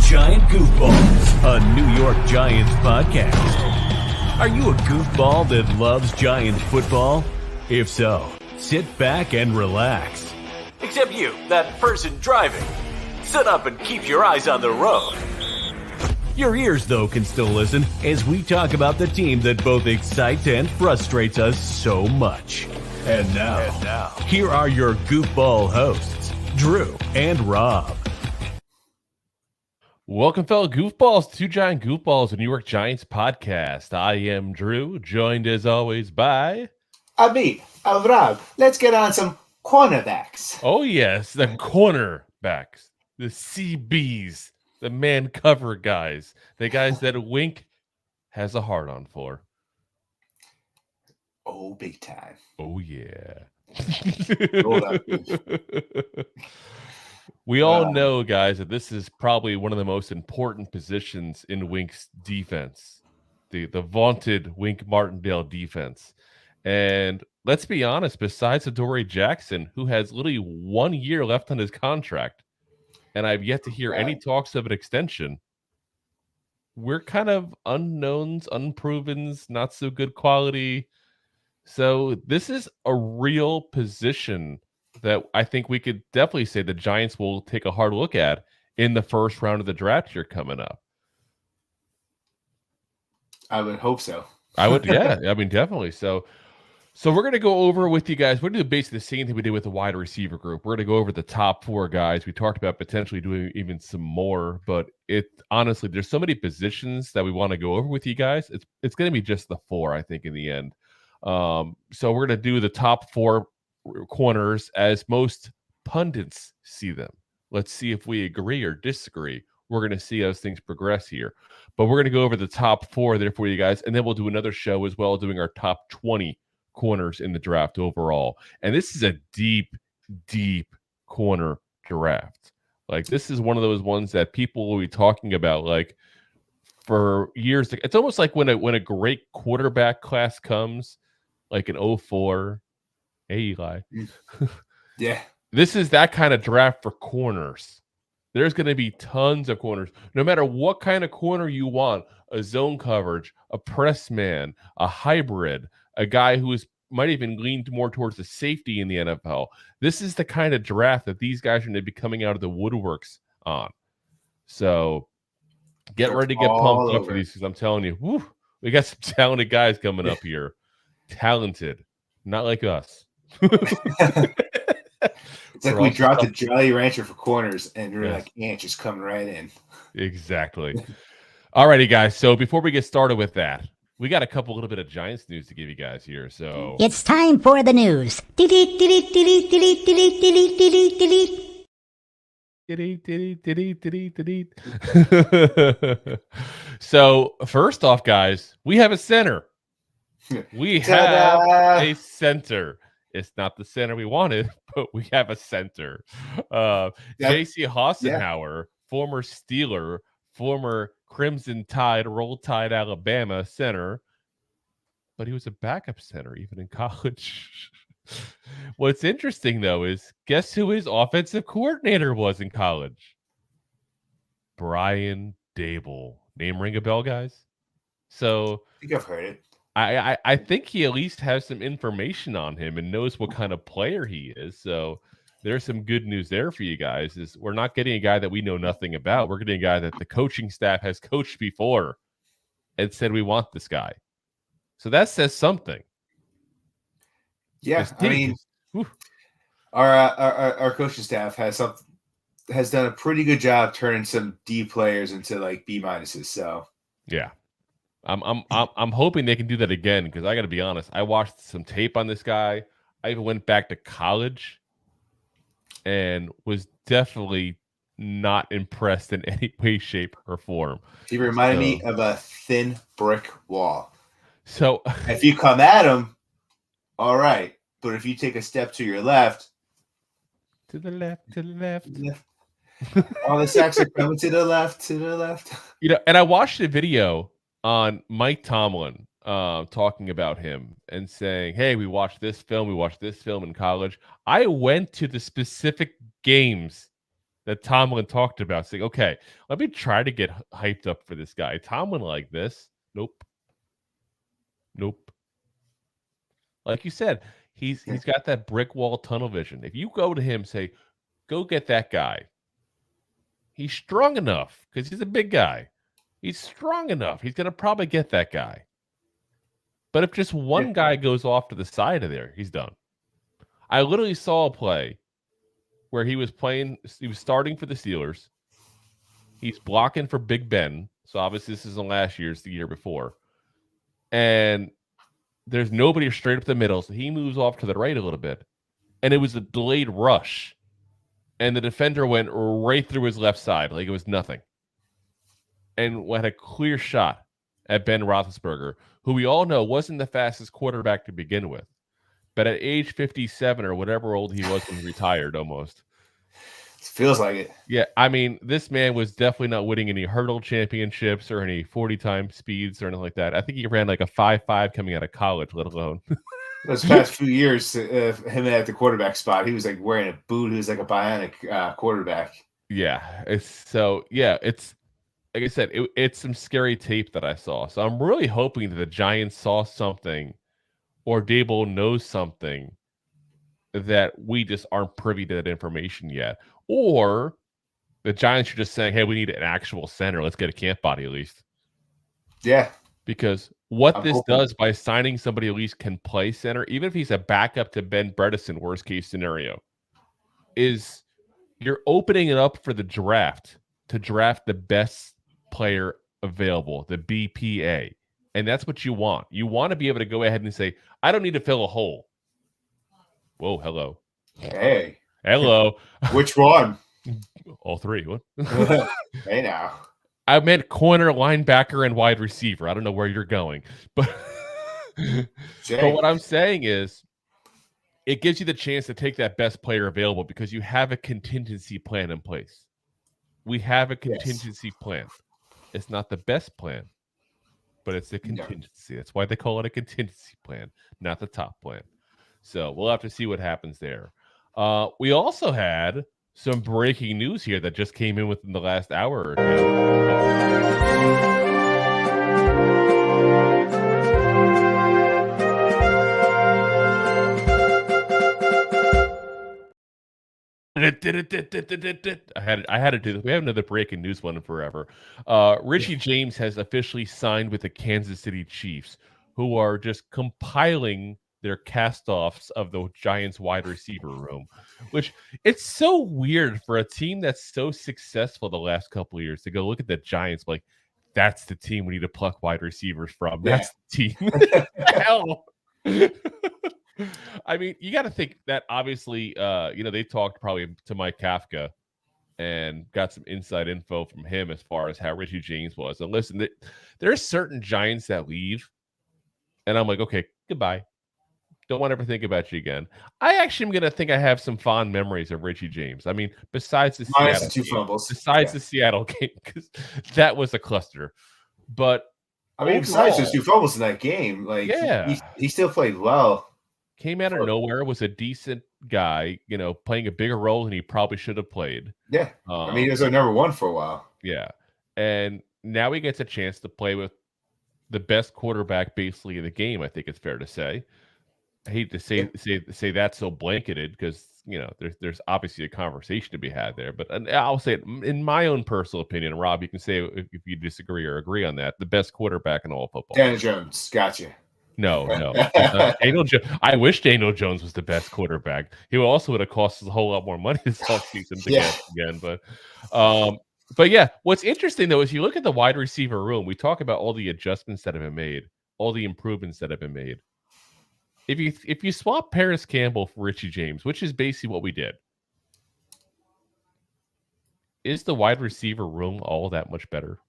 Giant Goofballs, a New York Giants podcast. Are you a goofball that loves Giants football? If so, sit back and relax. Except you, that person driving. Sit up and keep your eyes on the road. Your ears, though, can still listen as we talk about the team that both excites and frustrates us so much. And now, here are your goofball hosts, Drew and Rob. Welcome, fellow goofballs, to Giant Goofballs, a New York Giants podcast. I am Drew, joined as always by... me, Rob. Let's get on some cornerbacks. Oh, yes, the cornerbacks, the CBs, the man cover guys, the guys that Wink has a hard on for. Oh, big time. Oh, yeah. Roll up. We all know, guys, that this is probably one of the most important positions in Wink's defense, the vaunted Wink Martindale defense. And let's be honest, besides Adoree Jackson, who has literally 1 year left on his contract, and I've yet to hear any talks of an extension, we're kind of unknowns, unprovens, not so good quality. So this is a real position that I think we could definitely say the Giants will take a hard look at in the first round of the draft here coming up. I would hope so. I would, yeah. I mean, definitely. So we're going to go over with you guys. We're going to do basically the same thing we did with the wide receiver group. We're going to go over the top four guys. We talked about potentially doing even some more, but honestly, there's so many positions that we want to go over with you guys. It's going to be just the four, I think, in the end. So we're going to do the top four corners as most pundits see them. Let's see if we agree or disagree. We're going to see as things progress here. But we're going to go over the top four there for you guys, and then we'll do another show as well, doing our top 20 corners in the draft overall. And this is a deep, deep corner draft. Like, this is one of those ones that people will be talking about, like, for years. It's almost like when a great quarterback class comes, like an 04. Hey, Eli. Yeah. This is that kind of draft for corners. There's going to be tons of corners. No matter what kind of corner you want, a zone coverage, a press man, a hybrid, a guy who might even lean more towards the safety in the NFL. This is the kind of draft that these guys are going to be coming out of the woodworks on. So get ready to get pumped up for these, because I'm telling you, whew, we got some talented guys coming up here. Talented. Not like us. It's like we dropped a Jolly Rancher for corners, and we're like, ant just coming right in. Exactly. All righty, guys. So before we get started with that, we got a little bit of Giants news to give you guys here. So it's time for the news. So first off, guys, we have a center. We have a center. It's not the center we wanted, but we have a center. JC Hassenauer, former Steeler, former Crimson Tide, Roll Tide, Alabama center, but he was a backup center even in college. What's interesting, though, is guess who his offensive coordinator was in college? Brian Dable. Name ring a bell, guys? So I think I've heard it. I think he at least has some information on him and knows what kind of player he is. So there's some good news there for you guys. Is we're not getting a guy that we know nothing about. We're getting a guy that the coaching staff has coached before and said we want this guy. So that says something. Yeah, I mean, our coaching staff has done a pretty good job turning some D players into like B minuses. So yeah. I'm hoping they can do that again, because I got to be honest. I watched some tape on this guy. I even went back to college and was definitely not impressed in any way, shape, or form. He reminded me of a thin brick wall. So if you come at him, all right. But if you take a step to your left, to the left. All the sacks are coming to the left. You know, and I watched a video on Mike Tomlin talking about him and saying, hey, we watched this film in college. I went to the specific games that Tomlin talked about, saying, okay, let me try to get hyped up for this guy. Tomlin like this? Nope. Like you said, he's got that brick wall tunnel vision. If you go to him, say, go get that guy. He's strong enough because he's a big guy. He's strong enough. He's going to probably get that guy. But if just one guy goes off to the side of there, he's done. I literally saw a play where he was starting for the Steelers. He's blocking for Big Ben. So obviously this isn't last year's, the year before. And there's nobody straight up the middle. So he moves off to the right a little bit. And it was a delayed rush. And the defender went right through his left side like it was nothing. And had a clear shot at Ben Roethlisberger, who we all know wasn't the fastest quarterback to begin with. But at age 57 or whatever old he was when he retired almost. Feels like it. Yeah, I mean, this man was definitely not winning any hurdle championships or any 40-time speeds or anything like that. I think he ran like a 5.5 coming out of college, let alone. Those past few years, him at the quarterback spot, he was like wearing a boot. He was like a bionic quarterback. Yeah, it's like I said, it's some scary tape that I saw. So I'm really hoping that the Giants saw something or Dable knows something that we just aren't privy to that information yet. Or the Giants are just saying, hey, we need an actual center. Let's get a camp body at least. Yeah. Because what this does by signing somebody at least can play center, even if he's a backup to Ben Bredesen, worst case scenario, is you're opening it up for the draft to draft the best player available, the BPA. And that's what you want. You want to be able to go ahead and say, I don't need to fill a hole. Whoa, hello. Hey. Hello. Which one? All three. What? Hey now. I meant corner, linebacker, and wide receiver. I don't know where you're going. But, but what I'm saying is it gives you the chance to take that best player available because you have a contingency plan in place. We have a contingency plan. It's not the best plan, but it's a contingency. That's why they call it a contingency plan, not the top plan. So we'll have to see what happens there. We also had some breaking news here that just came in within the last hour or two. I had to do this. We haven't done the breaking news one in forever. Richie James has officially signed with the Kansas City Chiefs, who are just compiling their cast-offs of the Giants wide receiver room, which it's so weird for a team that's so successful the last couple of years to go look at the Giants like, that's the team we need to pluck wide receivers from. That's the team. Hell. I mean, you got to think that obviously, they talked probably to Mike Kafka and got some inside info from him as far as how Richie James was. And listen, there are certain Giants that leave, and I'm like, okay, goodbye. Don't want to ever think about you again. I actually am going to think I have some fond memories of Richie James. I mean, besides the Seattle game, because that was a cluster. But I mean, besides those 2 fumbles in that game, like he still played well. Came out of nowhere, was a decent guy, playing a bigger role than he probably should have played. Yeah. I mean, he was our number one for a while. Yeah. And now he gets a chance to play with the best quarterback basically in the game, I think it's fair to say. I hate to say that so blanketed because, there's obviously a conversation to be had there. But I'll say it in my own personal opinion, and Rob, you can say if you disagree or agree on that, the best quarterback in all football. Daniel Jones. Gotcha. No. I wish Daniel Jones was the best quarterback. He also would have cost us a whole lot more money this offseason to get again. But yeah, what's interesting though is you look at the wide receiver room. We talk about all the adjustments that have been made, all the improvements that have been made. If you swap Paris Campbell for Richie James, which is basically what we did, is the wide receiver room all that much better?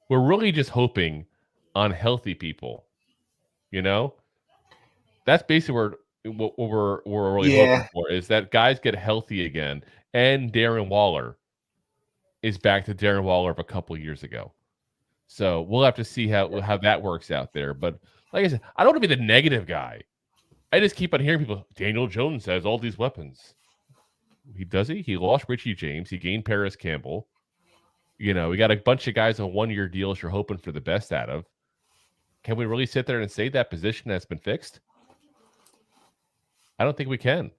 We're really just hoping on healthy people. That's basically what we're really hoping for is that guys get healthy again, and Darren Waller is back to Darren Waller of a couple of years ago. So we'll have to see how that works out there. But like I said, I don't want to be the negative guy. I just keep on hearing people. Daniel Jones has all these weapons. He lost Richie James. He gained Paris Campbell. We got a bunch of guys on one-year deals you're hoping for the best out of. Can we really sit there and say that position has been fixed? I don't think we can.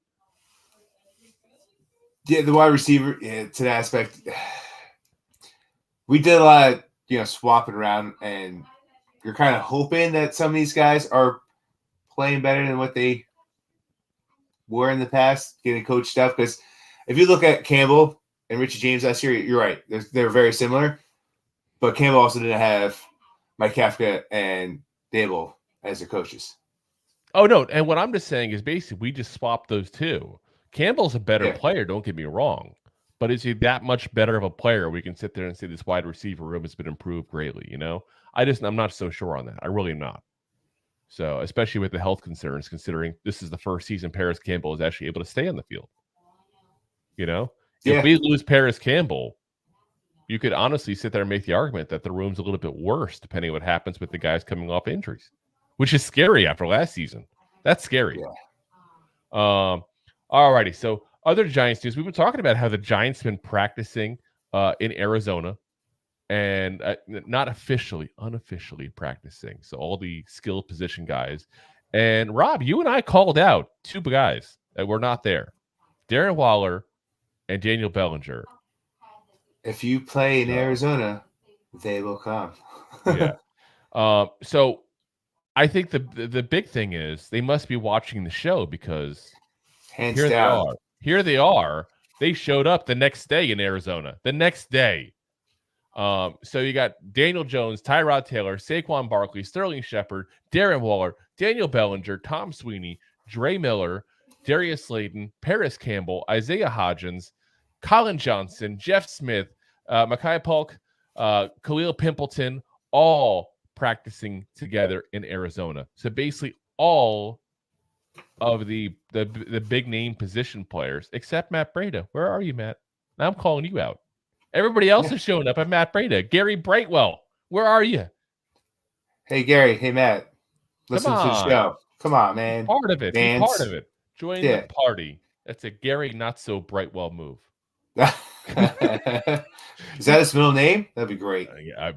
Yeah, the wide receiver, to that aspect, we did a lot of, swapping around, and you're kind of hoping that some of these guys are playing better than what they were in the past, getting coached up. Because if you look at Campbell and Richie James last year, you're right. They're very similar. But Campbell also didn't have Mike Kafka and Dable as their coaches. Oh, no. And what I'm just saying is basically we just swapped those two. Campbell's a better player, don't get me wrong. But is he that much better of a player? We can sit there and say this wide receiver room has been improved greatly, I'm not so sure on that. I really am not. So, especially with the health concerns, considering this is the first season Paris Campbell is actually able to stay on the field. If we lose Paris Campbell, you could honestly sit there and make the argument that the room's a little bit worse, depending on what happens with the guys coming off injuries, which is scary after last season. That's scary. Yeah. All righty. So, other Giants news. We've been talking about how the Giants have been practicing in Arizona and not unofficially practicing. So, all the skilled position guys. And, Rob, you and I called out two guys that were not there. Darren Waller and Daniel Bellinger. If you play in Arizona, they will come. Yeah. So I think the big thing is they must be watching the show because here they are. They showed up the next day in Arizona. The next day. So you got Daniel Jones, Tyrod Taylor, Saquon Barkley, Sterling Shepard, Darren Waller, Daniel Bellinger, Tom Sweeney, Dre Miller, Darius Slayton, Paris Campbell, Isaiah Hodgins, Colin Johnson, Jeff Smith, Mekhi Polk, Khalil Pimpleton, all practicing together in Arizona. So basically all of the big name position players, except Matt Breida. Where are you, Matt? Now I'm calling you out. Everybody else is showing up at Matt Breida. Gary Brightwell, where are you? Hey, Gary. Hey, Matt. Listen to the show. Come on, man. Be part of it. Be part of it. Join the party. That's a Gary not so Brightwell move. Is that his middle name? That'd be great. I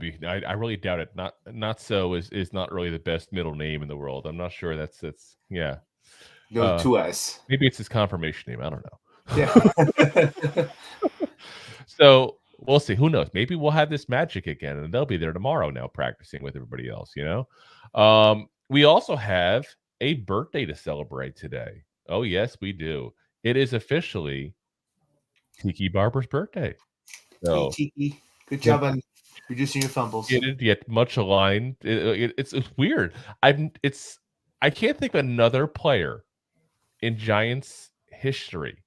really doubt it. Not so is not really the best middle name in the world. I'm not sure that's yeah. No, 2S. Maybe it's his confirmation name. I don't Yeah. know. So we'll see. Who knows? Maybe we'll have this magic again, and they'll be there tomorrow now practicing with everybody else. We also have a birthday to celebrate today. Oh yes, we do. It is officially Tiki Barber's birthday. So, hey, Tiki, good job on reducing your fumbles. Yet much aligned. It's weird. I can't think of another player in Giants history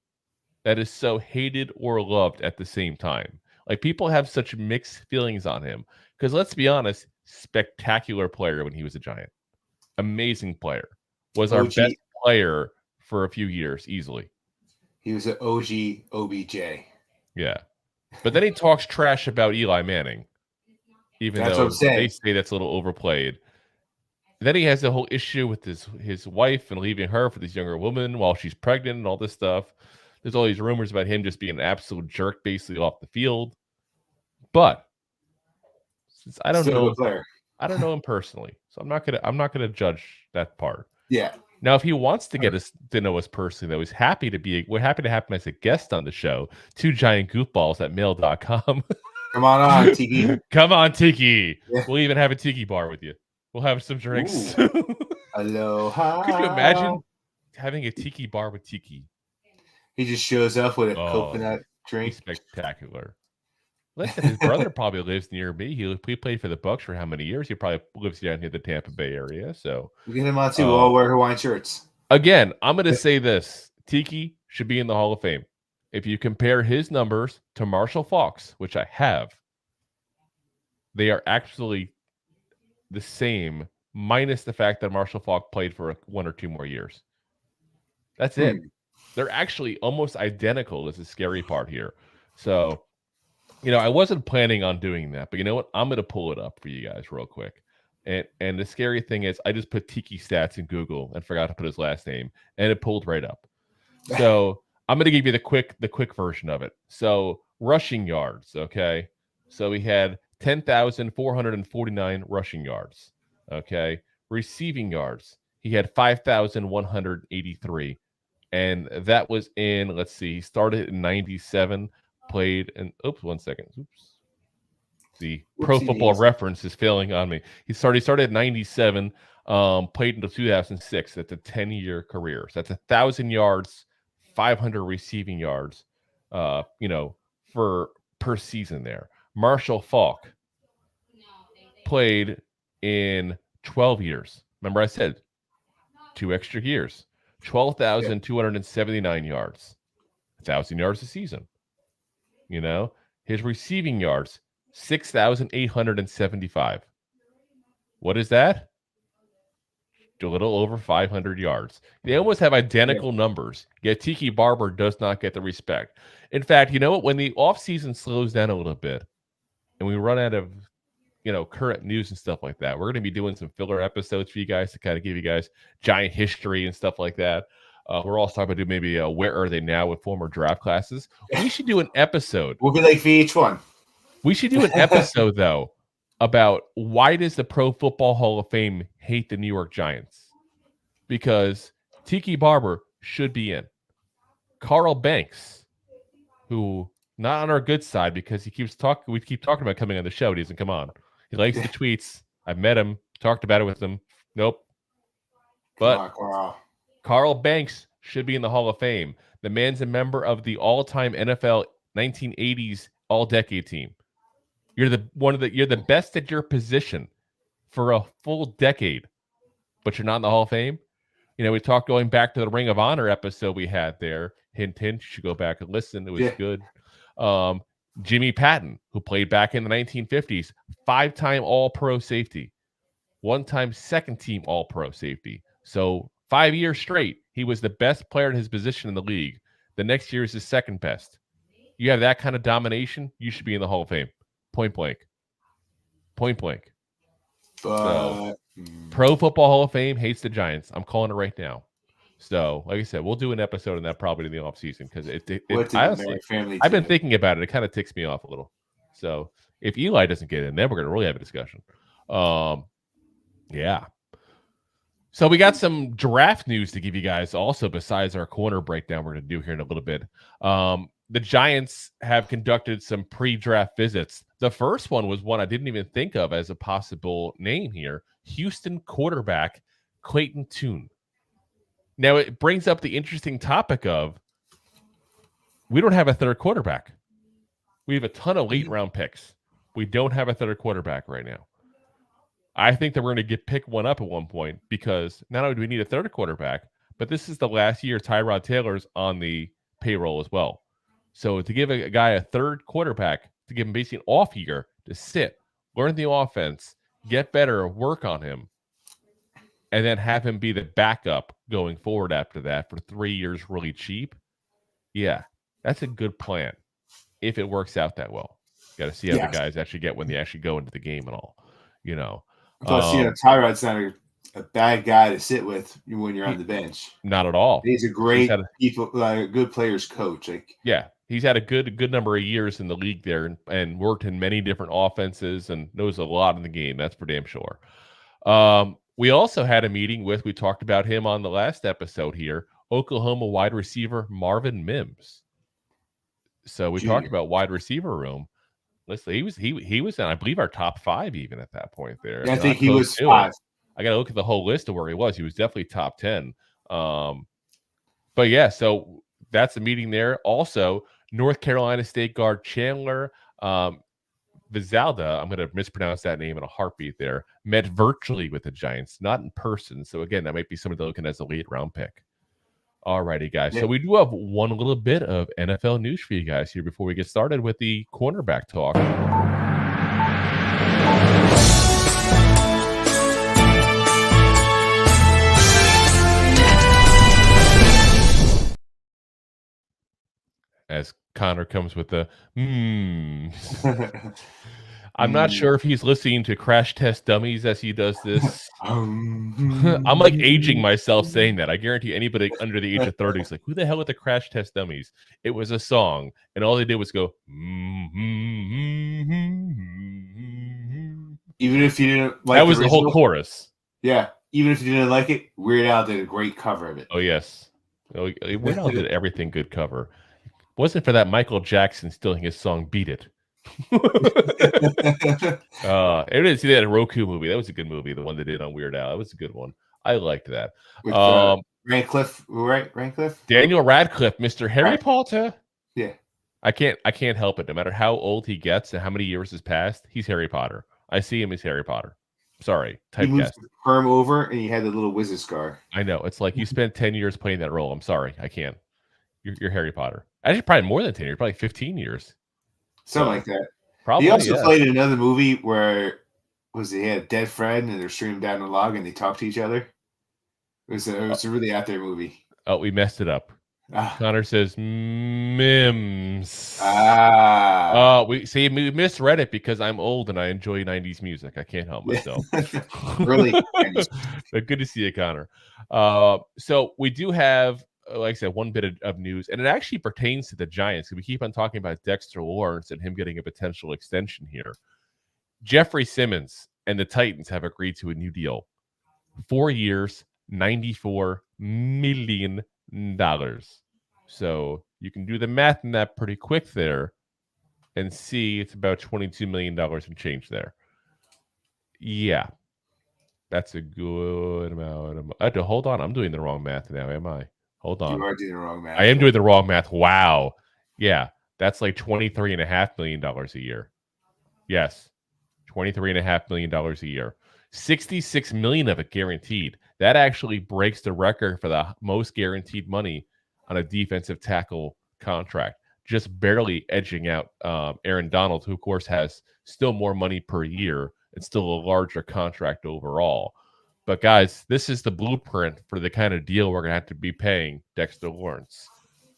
that is so hated or loved at the same time. Like, people have such mixed feelings on him because, let's be honest, spectacular player when he was a Giant. Amazing player. Was our best player for a few years, easily. He was an OG OBJ. Yeah. But then he talks trash about Eli Manning, even though they say that's a little overplayed. And then he has the whole issue with his wife and leaving her for this younger woman while she's pregnant and all this stuff. There's all these rumors about him just being an absolute jerk basically off the field. But since I don't know him personally, so I'm not gonna judge that part. Yeah. Now, if he wants to get us to know us personally, though, we're happy to have him as a guest on the show. 2giantgoofballs@mail.com. Come on, Tiki. Come on, Tiki. Yeah. We'll even have a Tiki bar with you. We'll have some drinks. Aloha. Could you imagine having a Tiki bar with Tiki? He just shows up with a coconut drink. Spectacular. Listen, his brother probably lives near me. He played for the Bucks for how many years? He probably lives down here in the Tampa Bay area. So we get him on too. We'll all wear Hawaiian shirts. Again, I'm going to say this: Tiki should be in the Hall of Fame. If you compare his numbers to Marshall Faulk's, which I have, they are actually the same, minus the fact that Marshall Faulk played for 1 or 2 more years. That's it. They're actually almost identical. Is the scary part here. So. I wasn't planning on doing that, but you know what? I'm going to pull it up for you guys real quick. And the scary thing is I just put Tiki stats in Google and forgot to put his last name, and it pulled right up. So I'm going to give you the quick version of it. So rushing yards, okay. So he had 10,449 rushing yards, okay. Receiving yards, he had 5,183, and that was in. Let's see, he started in '97, played in. Oops, 1 second. Oops. The Pro Football Reference is failing on me. He started in '97, played until 2006. That's a 10-year career. So that's 1,000 yards, 500 receiving yards, for per season there. Marshall Faulk played in 12 years. Remember I said 2 extra years. 12,279 yards. 1,000 yards a season. His receiving yards, 6,875. What is that? A little over 500 yards. They almost have identical numbers, yet Tiki Barber does not get the respect. In fact, you know what? When the offseason slows down a little bit and we run out of, current news and stuff like that, we're going to be doing some filler episodes for you guys to kind of give you guys Giant history and stuff like that. We're also talking about maybe where are they now with former draft classes. We should do an episode. We'll be like VH1. We should do an episode, though, about why does the Pro Football Hall of Fame hate the New York Giants? Because Tiki Barber should be in. Carl Banks, who not on our good side because we keep talking about coming on the show. He doesn't come on. He likes the tweets. I've met him, talked about it with him. Nope. But Carl Banks should be in the Hall of Fame. The man's a member of the all-time NFL 1980s all-decade team. You're the best at your position for a full decade, but you're not in the Hall of Fame. We talked going back to the Ring of Honor episode we had there. Hint, hint. You should go back and listen. It was good. Jimmy Patton, who played back in the 1950s, 5-time All-Pro safety, 1-time second-team All-Pro safety. So 5 years straight, he was the best player in his position in the league. The next year is his second best. You have that kind of domination, you should be in the Hall of Fame. Point blank. So, Pro Football Hall of Fame hates the Giants. I'm calling it right now. So, like I said, we'll do an episode on that probably in the offseason because I've been thinking about it. It kind of ticks me off a little. So, if Eli doesn't get in, then we're going to really have a discussion. Yeah. So, we got some draft news to give you guys also besides our corner breakdown we're going to do here in a little bit. The Giants have conducted some pre-draft visits. The first one was one I didn't even think of as a possible name here. Houston quarterback Clayton Tune. Now, it brings up the interesting topic of we don't have a third quarterback. We have a ton of late-round picks. We don't have a third quarterback right now. I think that we're going to pick one up at one point because not only do we need a third quarterback, but this is the last year Tyrod Taylor's on the payroll as well. So to give a guy a third quarterback, to give him basically an off year to sit, learn the offense, get better, work on him, and then have him be the backup going forward after that for 3 years really cheap. Yeah, that's a good plan if it works out that well. Got to see how the guys actually get when they actually go into the game and all, Plus, Tyrod's not a bad guy to sit with when you're on the bench. Not at all. He's a great good players coach. He's had a good number of years in the league there and worked in many different offenses and knows a lot in the game. That's for damn sure. We also had a meeting we talked about him on the last episode here, Oklahoma wide receiver Marvin Mims. So we talked about wide receiver room. Listen, he was in, I believe, our top 5 even at that point there. Yeah, I think he was 5. I got to look at the whole list of where he was. He was definitely top 10. But yeah, so that's a meeting there. Also, North Carolina State guard Chandler Vizalda, I'm going to mispronounce that name in a heartbeat there, met virtually with the Giants, not in person. So again, that might be somebody looking as a late round pick. All righty, guys. Yeah. So we do have one little bit of NFL news for you guys here before we get started with the cornerback talk. As Connor comes with the I'm not sure if he's listening to Crash Test Dummies as he does this. I'm like aging myself saying that. I guarantee anybody under the age of 30 is like, who the hell are the Crash Test Dummies? It was a song, and all they did was go. Even if you didn't like that was the whole chorus. Yeah. Even if you didn't like it, Weird Al did a great cover of it. Oh, yes. Weird Al did everything good cover. Wasn't for that Michael Jackson stealing his song Beat It. I didn't see that Roku movie. That was a good movie. The one they did on Weird Al. That was a good one. I liked that. With Radcliffe, right? Radcliffe? Daniel Radcliffe, Mr. Harry Potter. Yeah. I can't help it. No matter how old he gets and how many years has passed, he's Harry Potter. I see him as Harry Potter. Sorry. He moved the perm over and he had the little wizard scar. I know. It's like you spent 10 years playing that role. I'm sorry. I can't. You're Harry Potter. Actually, probably more than 10 years. Probably 15 years. Something like that. Probably. He also played in another movie where he had a dead friend and they're streaming down the log and they talk to each other. It was a really out there movie. Oh, we messed it up. Connor says Mims. We misread it because I'm old and I enjoy 90s music. I can't help myself. Really? But good to see you, Connor. So we do have, like I said, one bit of news, and it actually pertains to the Giants. We keep on talking about Dexter Lawrence and him getting a potential extension here. Jeffrey Simmons and the Titans have agreed to a new deal. 4 years, $94 million. So you can do the math in that pretty quick there and see it's about $22 million and change there. Yeah. That's a good amount. I have to hold on. I'm doing the wrong math now, am I? Hold on. You are doing the wrong math. I am doing the wrong math. Wow. Yeah. That's like $23.5 million a year. Yes. $23.5 million a year. $66 million of it guaranteed. That actually breaks the record for the most guaranteed money on a defensive tackle contract, just barely edging out Aaron Donald, who, of course, has still more money per year and still a larger contract overall. But, guys, this is the blueprint for the kind of deal we're going to have to be paying Dexter Lawrence,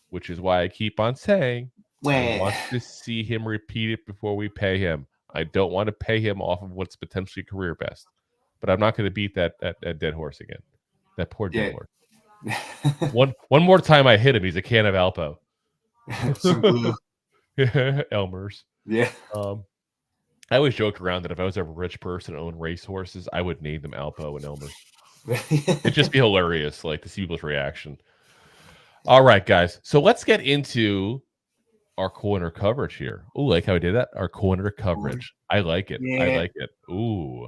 which is why I keep on saying I want to see him repeat it before we pay him. I don't want to pay him off of what's potentially career best. But I'm not going to beat that dead horse again. That poor dead horse. One more time I hit him, he's a can of Alpo. Elmer's. Yeah. I always joked around that if I was ever a rich person and owned racehorses, I would name them Alpo and Elmer's. It'd just be hilarious, like to see people's reaction. All right, guys. So let's get into our corner coverage here. Ooh, like how I did that? Our corner coverage. I like it. Yeah. I like it. Ooh.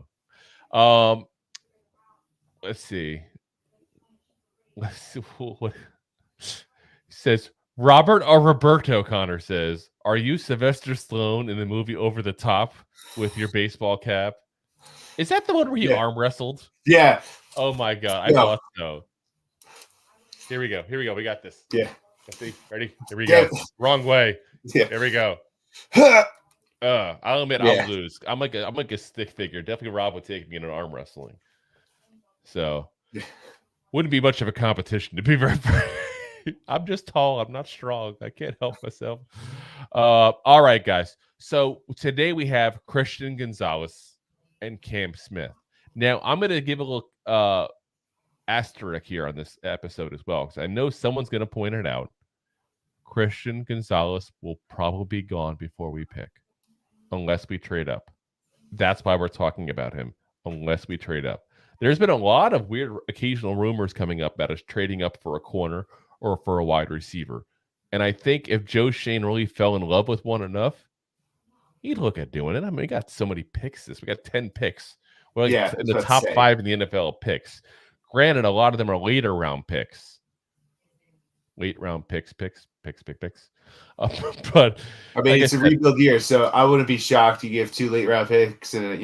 Let's see. What says Robert or Roberto. Connor says, "Are you Sylvester Stallone in the movie Over the Top with your baseball cap?" Is that the one where you arm wrestled? Yeah. Oh my god, I thought so. Here we go. We got this. Yeah. Let's see. Ready? Here we go. Wrong way. Yeah. There we go. I'll admit I'll lose. I'm like a stick figure. Definitely Rob would take me in an arm wrestling. So wouldn't be much of a competition to be very frank. I'm just tall. I'm not strong. I can't help myself. All right, guys. So today we have Christian Gonzalez and Cam Smith. Now I'm going to give a little asterisk here on this episode as well, because I know someone's going to point it out. Christian Gonzalez will probably be gone before we pick, unless we trade up. That's why we're talking about him, unless we trade up. There's been a lot of weird occasional rumors coming up about us trading up for a corner or for a wide receiver. And I think if Joe Shane really fell in love with one enough, he'd look at doing it. I mean, we got so many picks. We got 10 picks. We're in the top 5 in the NFL picks. Granted, a lot of them are later round picks. Late round picks. But I mean, it's a rebuild year, so I wouldn't be shocked you give 2 late round picks and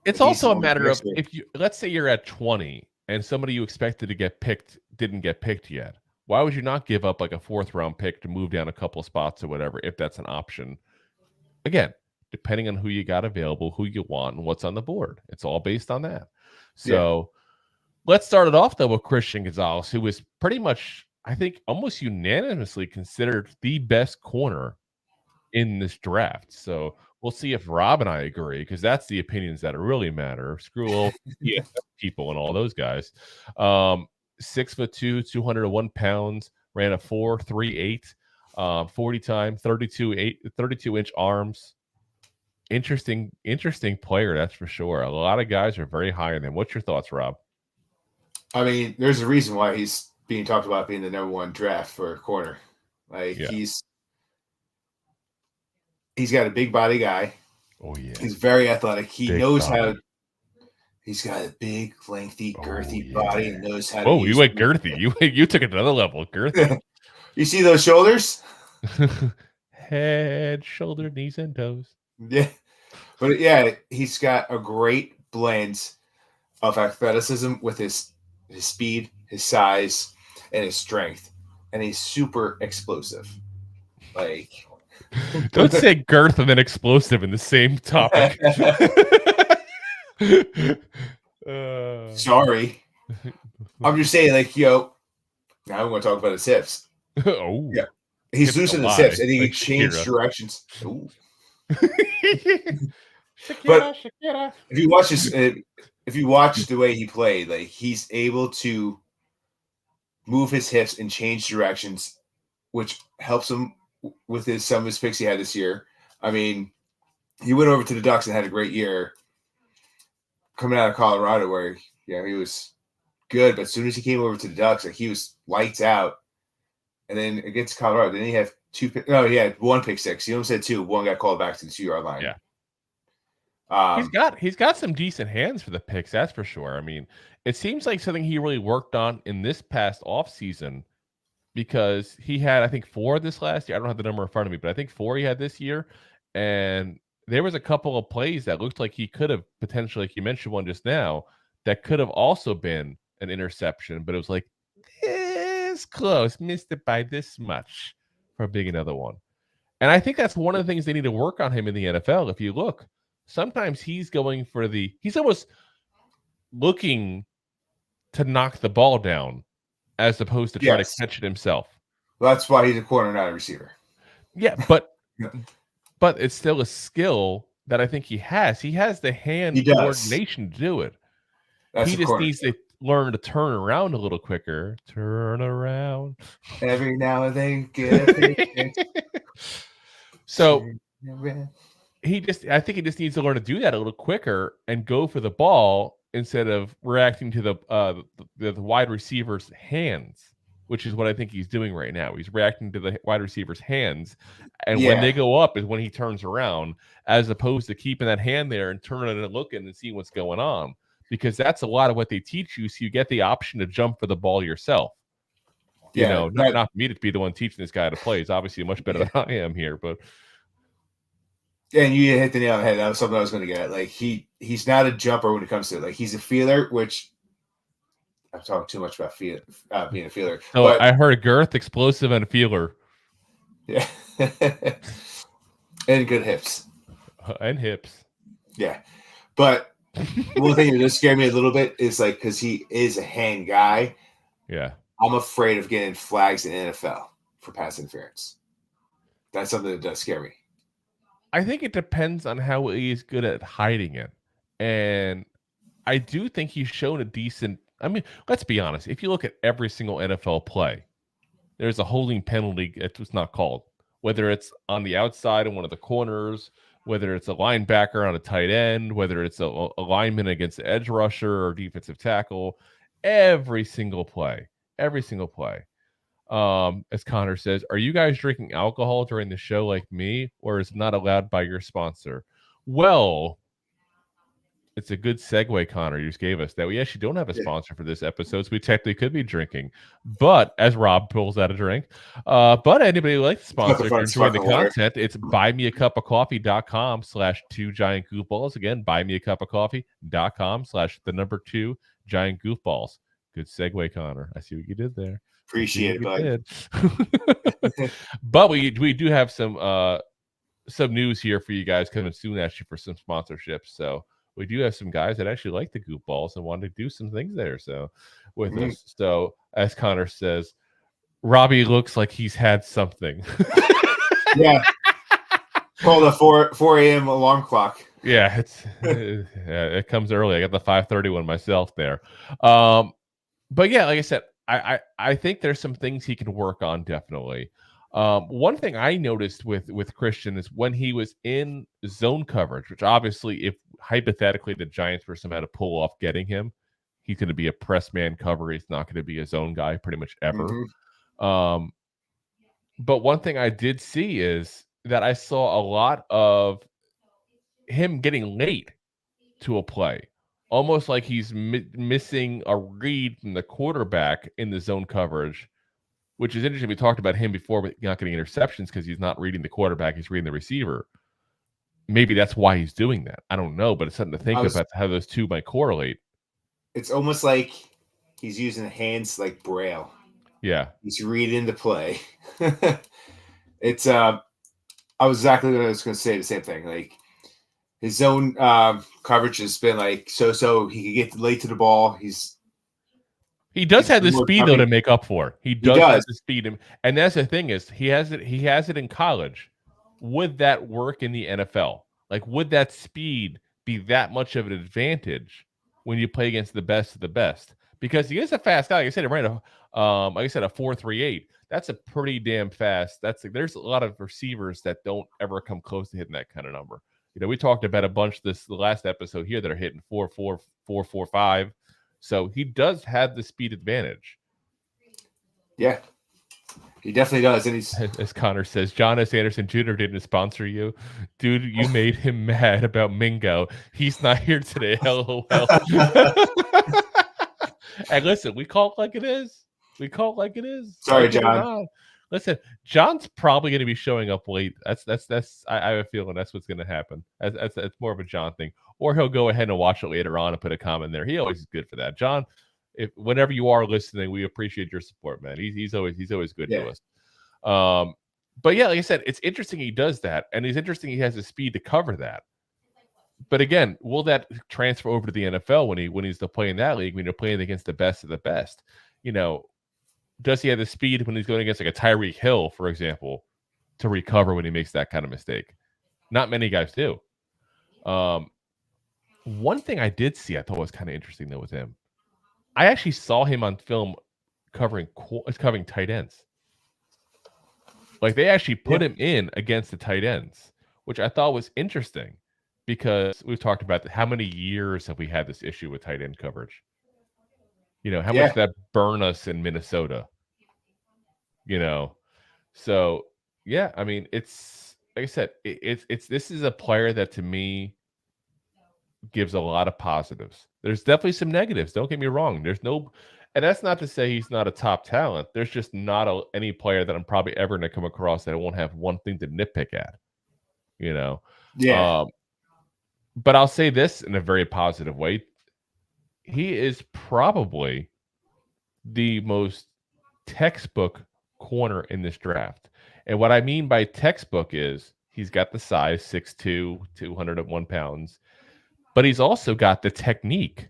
it's also a matter of if you, let's say you're at 20 and somebody you expected to get picked didn't get picked yet. Why would you not give up like a 4th round pick to move down a couple of spots or whatever, if that's an option? Again, depending on who you got available, who you want, and what's on the board. It's all based on that. So let's start it off, though, with Christian Gonzalez, who was pretty much, I think, almost unanimously considered the best corner in this draft. So we'll see if Rob and I agree, because that's the opinions that really matter. Screw all EFF people and all those guys. 6'2", 201 pounds, ran a 4.38, 40 time, 32-inch arms. Interesting player, that's for sure. A lot of guys are very high on him. What's your thoughts, Rob? I mean, there's a reason why he's being talked about being the number one draft for a corner. Like he's got a big body guy. Oh yeah, he's very athletic. He big knows body. how. He's got a big, lengthy, girthy body and knows how. Oh, you went girthy. You took it another level. Girthy. You see those shoulders? Head, shoulder, knees, and toes. Yeah, but yeah, he's got a great blend of athleticism with his speed, his size, and his strength, and he's super explosive. Like, don't say girth and then explosive in the same topic. Sorry, I'm just saying, like, now I'm going to talk about his hips. Oh, yeah, he's loosening his hips, and he can change directions. Ooh. But if you watch the way he played, like, he's able to move his hips and change directions, which helps him with some of his picks he had this year. I mean, he went over to the Ducks and had a great year coming out of Colorado, where he was good, but as soon as he came over to the Ducks, like, he was lights out. And then against Colorado, didn't he have he had one pick six. He almost had two. One got called back to the 2-yard line. Yeah. He's got some decent hands for the picks, that's for sure. I mean, it seems like something he really worked on in this past offseason, because he had, I think, 4 this last year. I don't have the number in front of me, but I think 4 he had this year. And there was a couple of plays that looked like he could have potentially, like you mentioned one just now, that could have also been an interception, but it was like this close, missed it by this much for being another one. And I think that's one of the things they need to work on him in the NFL. If you look, sometimes he's almost looking to knock the ball down as opposed to try to catch it himself. Well, that's why he's a corner, not a receiver. Yeah, but it's still a skill that I think he has. He has the hand coordination to do it. He just needs to learn to turn around a little quicker. Turn around. Every now and then, get a So I think he just needs to learn to do that a little quicker and go for the ball instead of reacting to the wide receiver's hands, which is what I think he's doing right now. He's reacting to the wide receiver's hands, and when they go up is when he turns around, as opposed to keeping that hand there and turning and looking and seeing what's going on, because that's a lot of what they teach you. So you get the option to jump for the ball yourself. Not for me to be the one teaching this guy how to play. He's obviously much better than I am here, but. And you hit the nail on the head. That was something I was going to get at. Like, he's not a jumper when it comes to it. Like, he's a feeler, which I'm talking too much about being a feeler. Oh, but I heard girth, explosive, and a feeler. Yeah. And good hips. And hips. Yeah. But one thing that does scare me a little bit is, like, because he is a hand guy. Yeah. I'm afraid of getting flags in the NFL for pass interference. That's something that does scare me. I think it depends on how he's good at hiding it. And I do think he's shown a decent... I mean, let's be honest. If you look at every single NFL play, there's a holding penalty. It was not called. Whether it's on the outside in one of the corners, whether it's a linebacker on a tight end, whether it's a lineman against the edge rusher or defensive tackle, every single play. As Connor says, are you guys drinking alcohol during the show like me, or is it not allowed by your sponsor? Well, it's a good segue, Connor. You just gave us that we actually don't have a sponsor for this episode, so we technically could be drinking. But as Rob pulls out a drink, but anybody who likes to sponsor, if you're enjoying the content, it's buymeacupofcoffee.com/2giantgoofballs. Again, buymeacupofcoffee.com/2giantgoofballs. Good segue, Connor. I see what you did there. Appreciate it, bud. But we do have some news here for you guys coming soon, actually, for some sponsorships. So we do have some guys that actually like the goofballs and want to do some things there. So with us. So as Connor says, Robbie looks like he's had something. Yeah. Call the 4 a.m. alarm clock. Yeah, it comes early. I got the 5:30 one myself there. But yeah, like I said, I think there's some things he can work on definitely. One thing I noticed with Christian is when he was in zone coverage, which obviously, if hypothetically the Giants were somehow to pull off getting him, he's going to be a press man cover. He's not going to be a zone guy pretty much ever. But one thing I did see is that I saw a lot of him getting late to a play, almost like he's missing a read from the quarterback in the zone coverage, which is interesting. We talked about him before, but not getting interceptions because he's not reading the quarterback; he's reading the receiver. Maybe that's why he's doing that. I don't know, but it's something to think about how those two might correlate. It's almost like he's using hands like Braille. Yeah, he's reading the play. It's I was exactly what I was going to say. The same thing, like. His zone coverage has been like so. He can get late to the ball. He does have the speed though to make up for. He does have the speed, and that's the thing is he has it. He has it in college. Would that work in the NFL? Like, would that speed be that much of an advantage when you play against the best of the best? Because he is a fast guy. Like I said, like I said, a 4.38. That's a pretty damn fast. There's a lot of receivers that don't ever come close to hitting that kind of number. You know, we talked about a bunch the last episode here that are hitting 4.4, 4.45. So he does have the speed advantage. Yeah, he definitely does. And he's, as Connor says, John S. Anderson Jr. didn't sponsor you. Dude, you made him mad about Mingo. He's not here today. LOL. And listen, we call it like it is. Sorry, John. Listen, John's probably going to be showing up late. That's. I have a feeling that's what's going to happen. That's more of a John thing, or he'll go ahead and watch it later on and put a comment there. He always is good for that. John, whenever you are listening, we appreciate your support, man. He's always good to us. But yeah, like I said, it's interesting he does that, and it's interesting he has the speed to cover that. But again, will that transfer over to the NFL when he's playing that league? When you're playing against the best of the best, you know. Does he have the speed when he's going against like a Tyreek Hill, for example, to recover when he makes that kind of mistake? Not many guys do. One thing I did see I thought was kind of interesting, though, with him. I actually saw him on film covering tight ends. Like, they actually put him in against the tight ends, which I thought was interesting because we've talked about how many years have we had this issue with tight end coverage? You know, how much did that burn us in Minnesota? You know, so yeah, I mean, it's like I said, this is a player that to me gives a lot of positives. There's definitely some negatives. Don't get me wrong. And that's not to say he's not a top talent. There's just not any player that I'm probably ever going to come across that I won't have one thing to nitpick at. You know, but I'll say this in a very positive way. He is probably the most textbook corner in this draft. And what I mean by textbook is he's got the size, 6'2", 201 pounds, but he's also got the technique.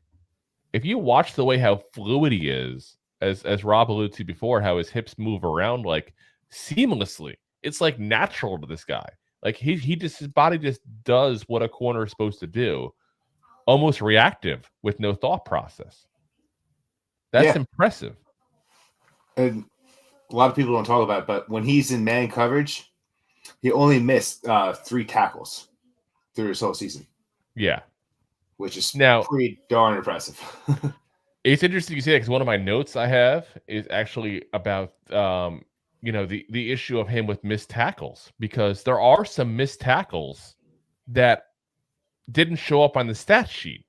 If you watch the way how fluid he is, as Rob alluded to before, how his hips move around like seamlessly, it's like natural to this guy. Like his body just does what a corner is supposed to do. Almost reactive with no thought process. That's impressive. And a lot of people don't talk about it, but when he's in man coverage, he only missed 3 tackles through his whole season. Yeah. Which is pretty darn impressive. It's interesting you say that because one of my notes I have is actually about the issue of him with missed tackles, because there are some missed tackles that didn't show up on the stat sheet.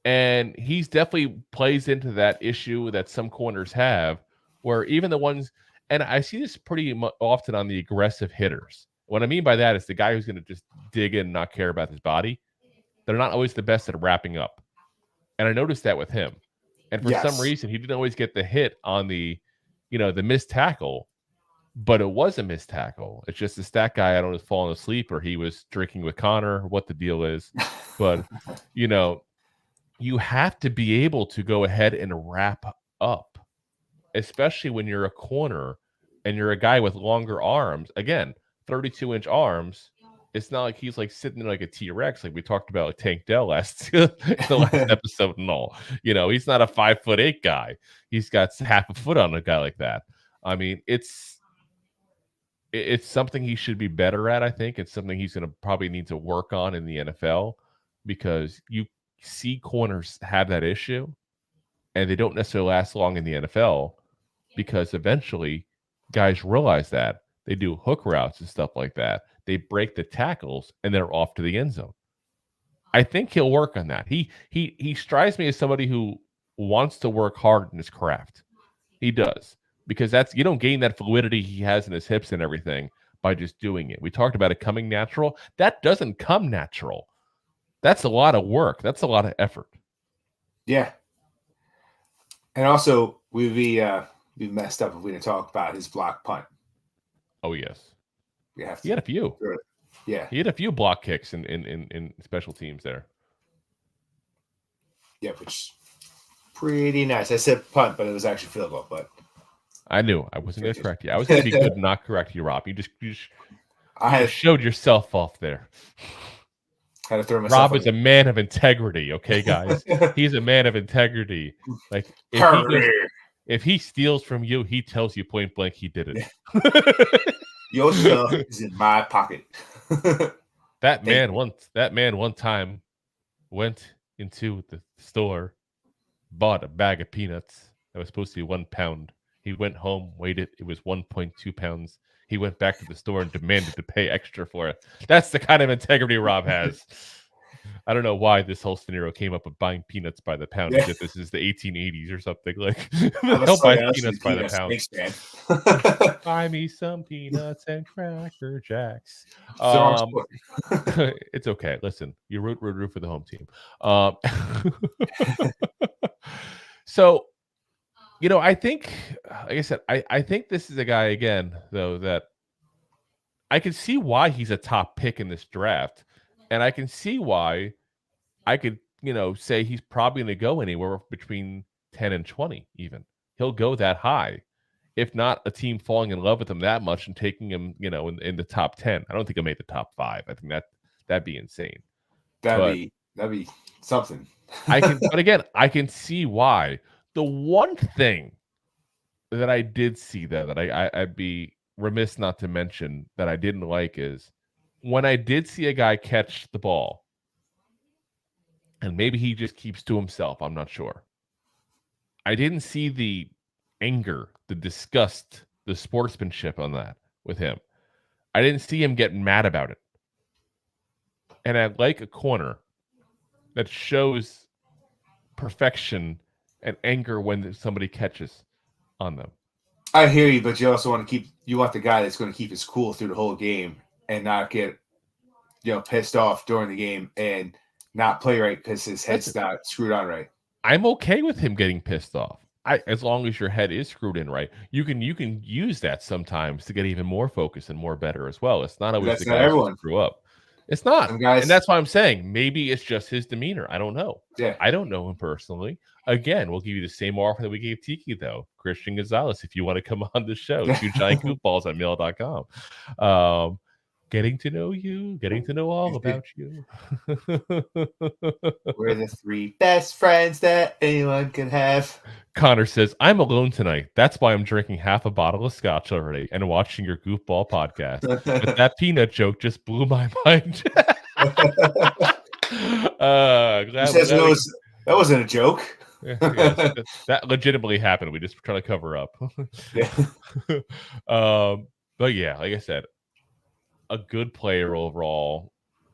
And he's definitely plays into that issue that some corners have, where even the ones, and I see this pretty often on the aggressive hitters. What I mean by that is the guy who's going to just dig in and not care about his body. They're not always the best at wrapping up. And I noticed that with him. And for some reason, he didn't always get the hit on the missed tackle, but it was a missed tackle. It's just the stat guy, I don't know, was falling asleep or he was drinking with Connor, what the deal is. But, you have to be able to go ahead and wrap up, especially when you're a corner and you're a guy with longer arms. Again, 32-inch arms, It's not like he's like sitting there like a T-Rex, like we talked about like Tank Dell the last episode and all. He's not a 5'8" guy. He's got half a foot on a guy like that. I mean, it's something he should be better at. I think it's something he's going to probably need to work on in the NFL, because you see corners have that issue and they don't necessarily last long in the NFL, because eventually guys realize that they do hook routes and stuff like that. They break the tackles and they're off to the end zone. I think he'll work on that. He strikes me as somebody who wants to work hard in his craft. He does, because you don't gain that fluidity he has in his hips and everything by just doing it. We talked about it coming natural. That doesn't come natural. That's a lot of work. That's a lot of effort. Yeah. And also, we'd be messed up if we didn't talk about his block punt. Oh, yes. We have to. He had a few. Yeah. He had a few block kicks in special teams there. Yeah, which pretty nice. I said punt, but it was actually field goal. But I knew I wasn't going to correct you. I was going to be good and not correct you, Rob. You just showed yourself off there. Had to throw myself. Rob is a man of integrity, okay, guys? He's a man of integrity. Like if he steals from you, he tells you point blank he did it. Your stuff is in my pocket. That man one time went into the store, bought a bag of peanuts that was supposed to be 1 pound. He went home, weighed it. It was 1.2 pounds. He went back to the store and demanded to pay extra for it. That's the kind of integrity Rob has. I don't know why this whole scenario came up with buying peanuts by the pound. As if this is the 1880s or something. Like, they'll buy peanuts by the pound. Thanks, buy me some peanuts and Cracker Jacks. It's okay. Listen, you root for the home team. So, I think, like I said, I think this is a guy, again, though, that I can see why he's a top pick in this draft. And I can see why I could, say he's probably going to go anywhere between 10 and 20 even. He'll go that high. If not a team falling in love with him that much and taking him, in the top 10. I don't think he'll make the top 5. I think that'd be insane. That'd be something. But again, I can see why. The one thing that I did see that I'd be remiss not to mention that I didn't like is when I did see a guy catch the ball, and maybe he just keeps to himself, I'm not sure. I didn't see the anger, the disgust, the sportsmanship on that with him. I didn't see him getting mad about it. And I like a corner that shows perfection and anger when somebody catches on them. I hear you, but you also want the guy that's going to keep his cool through the whole game and not get, pissed off during the game and not play right because his head's not screwed on right. I'm okay with him getting pissed off. As long as your head is screwed in right, you can use that sometimes to get even more focus and more better as well. It's not always the guys who screw up. It's not. And that's why I'm saying maybe it's just his demeanor. I don't know. Yeah. I don't know him personally. Again, we'll give you the same offer that we gave Tiki, though. Christian Gonzalez, if you want to come on the show, 2giantgoofballs@mail.com. Getting to know you, getting to know all about you. We're the 3 best friends that anyone can have. Connor says, I'm alone tonight. That's why I'm drinking half a bottle of scotch already and watching your goofball podcast. But that peanut joke just blew my mind. That wasn't a joke. Yes, that legitimately happened. We just were trying to cover up. But yeah, like I said, a good player overall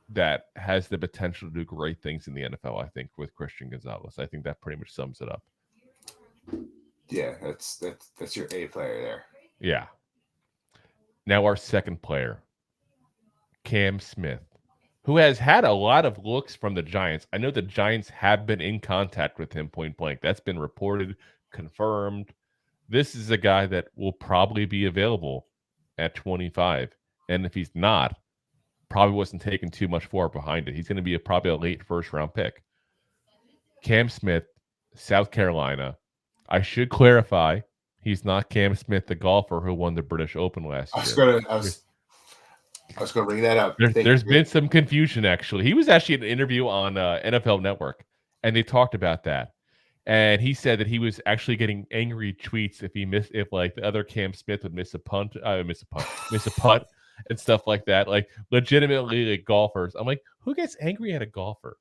that has the potential to do great things in the NFL, I think, with Christian Gonzalez. I think that pretty much sums it up. Yeah, that's your A player there. Yeah. Now our second player, Cam Smith, who has had a lot of looks from the Giants. I know the Giants have been in contact with him point blank. That's been reported, confirmed. This is a guy that will probably be available at 25. And if he's not, probably wasn't taking too much for it behind it. He's going to be probably a late first-round pick. Cam Smith, South Carolina. I should clarify, he's not Cam Smith, the golfer who won the British Open last year. I was going to bring that up. There's been some confusion, actually. He was actually in an interview on NFL Network, and they talked about that. And he said that he was actually getting angry tweets if like the other Cam Smith would miss a punt, and stuff like that. Like legitimately like golfers. I'm like, who gets angry at a golfer?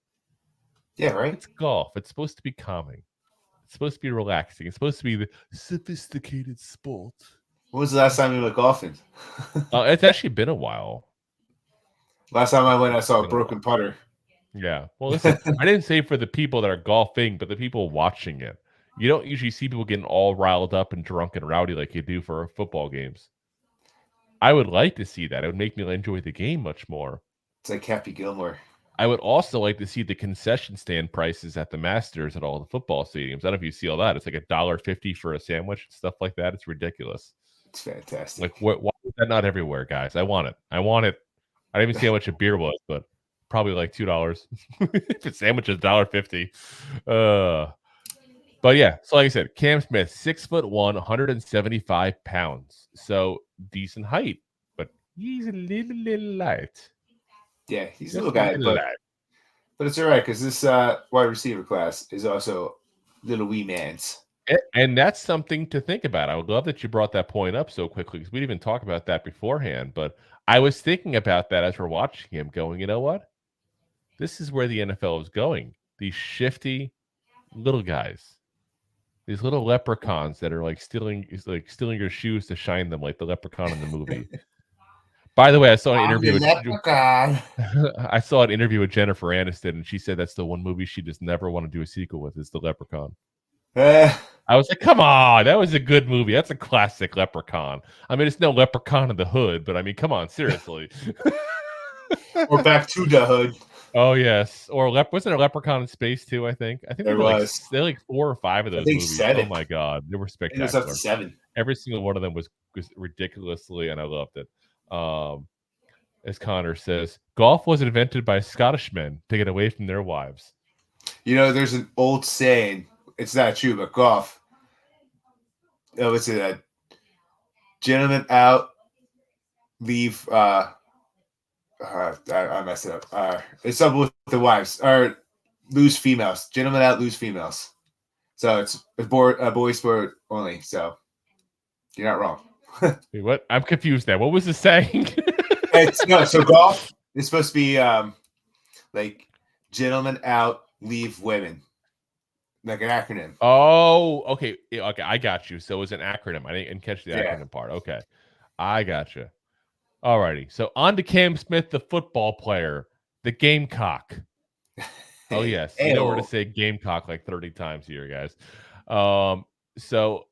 Yeah, right. It's golf. It's supposed to be calming. It's supposed to be relaxing. It's supposed to be the sophisticated sport. When was the last time you went golfing? It's actually been a while. Last time I went, I saw a broken putter. Yeah. Well, listen, I didn't say for the people that are golfing, but the people watching it. You don't usually see people getting all riled up and drunk and rowdy like you do for football games. I would like to see that. It would make me enjoy the game much more. It's like Happy Gilmore. I would also like to see the concession stand prices at the Masters at all the football stadiums. I don't know if you see all that. It's like $1.50 for a sandwich and stuff like that. It's ridiculous. It's fantastic. Like, why is that not everywhere, guys? I want it. I didn't even see how much a beer was, but probably like $2. If a sandwich is $1.50. But yeah, so like I said, Cam Smith, 6'1", 175 pounds. So decent height, but he's a little light. Yeah, he's a little guy, but it's all right because this wide receiver class is also little wee mans. And that's something to think about. I would love that you brought that point up so quickly because we didn't even talk about that beforehand. But I was thinking about that as we're watching him going, you know what? This is where the NFL is going. These shifty little guys. These little leprechauns that are like stealing your shoes to shine them like the leprechaun in the movie. By the way, I saw an interview with Jennifer Aniston, and she said that's the one movie she just never want to do a sequel with is The Leprechaun. I was like, come on, that was a good movie. That's a classic Leprechaun. I mean, it's no Leprechaun in the Hood, but I mean, come on, seriously. Or Back to the Hood. Oh yes, or wasn't there a Leprechaun in Space too? I think there was. There were like 4 or 5 of those movies. 7. Oh my god, they were spectacular. It was up to 7. Every single one of them was ridiculously, and I loved it. As Connor says, golf was invented by Scottish men to get away from their wives. You know, there's an old saying. It's not true, but golf. Oh, it's a gentleman out, leave. I messed it up. It's something with the wives or lose females. Gentlemen out, lose females. So it's a boy sport only. So you're not wrong. Wait, what? I'm confused now. What was the saying? So golf is supposed to be like gentlemen out, leave women. Like an acronym. Oh, okay. Okay, I got you. So it was an acronym. I didn't catch the acronym part. Okay. I got you. All righty. So on to Cam Smith, the football player, the Gamecock. Oh, yes. You know where to say Gamecock like 30 times here, guys. So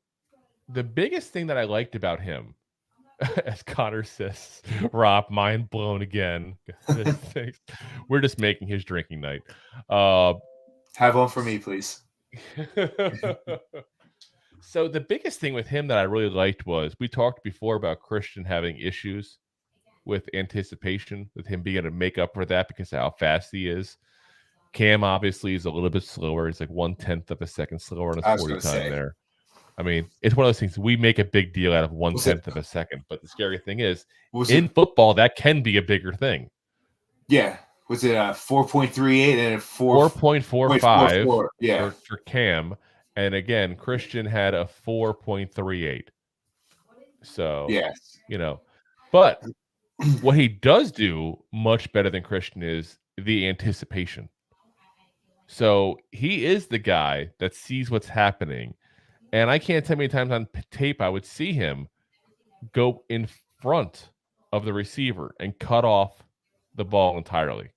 the biggest thing that I liked about him, as Connor says, Rob, mind blown again. We're just making his drinking night. Have one for me, please. So the biggest thing with him that I really liked was we talked before about Christian having issues with anticipation, with him being able to make up for that because of how fast he is. Cam obviously is a little bit slower. He's like 1/10 of a second slower on his 40 time there. I mean, it's one of those things we make a big deal out of 1/10 of a second. But the scary thing is, in football, that can be a bigger thing. Yeah. Was it a 4.38 and a 4.45 yeah. for Cam. And again, Christian had a 4.38. So, yes. You know, but what he does do much better than Christian is the anticipation. So he is the guy that sees what's happening. And I can't tell how many times on tape I would see him go in front of the receiver and cut off the ball entirely.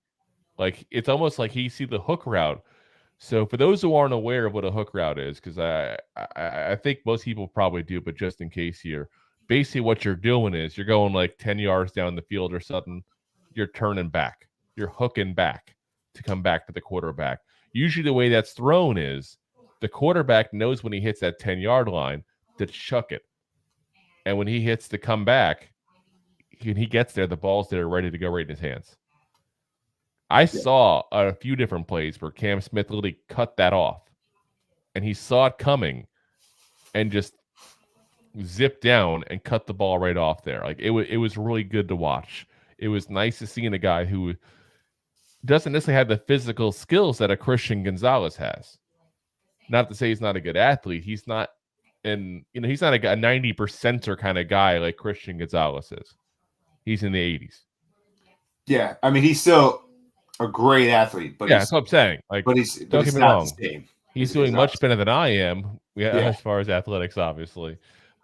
Like, it's almost like he see the hook route. So for those who aren't aware of what a hook route is, because I think most people probably do, but just in case here, basically what you're doing is you're going like 10 yards down the field or something. You're turning back. You're hooking back to come back to the quarterback. Usually the way that's thrown is the quarterback knows when he hits that 10-yard line to chuck it. And when he hits the comeback, when he gets there, the ball's there ready to go right in his hands. I saw a few different plays where Cam Smith literally cut that off. And he saw it coming and just zipped down and cut the ball right off there. Like it was really good to watch. it was nice to see in a guy who doesn't necessarily have the physical skills that a Christian Gonzalez has. Not to say he's not a good athlete. He's not, he's not a 90%er kind of guy like Christian Gonzalez is. He's in the 80s. Yeah, I mean, he's still a great athlete, but that's what I'm saying. Like, don't get me wrong. He's doing much better than I am, as far as athletics, obviously.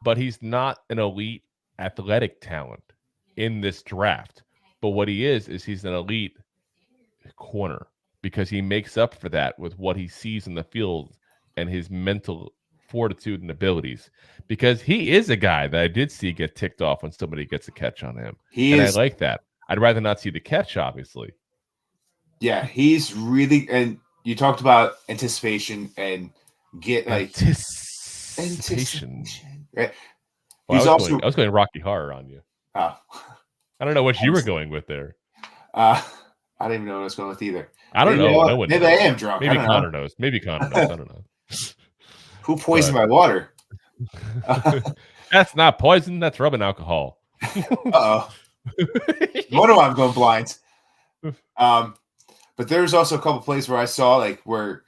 But he's not an elite athletic talent in this draft. But what he is he's an elite corner because he makes up for that with what he sees in the field and his mental fortitude and abilities. Because he is a guy that I did see get ticked off when somebody gets a catch on him. I like that. I'd rather not see the catch, obviously. Yeah, he's really, and you talked about anticipation and anticipation. Right? Well, I was going Rocky Horror on you. Oh. I don't know what you were going with there. I don't even know what I was going with either. I don't know. No one maybe knows. I am drunk. Maybe Connor knows. I don't know. Who poisoned my water? That's not poison. That's rubbing alcohol. Uh-oh. Wonder why I'm going blind. But there's also a couple plays where I saw where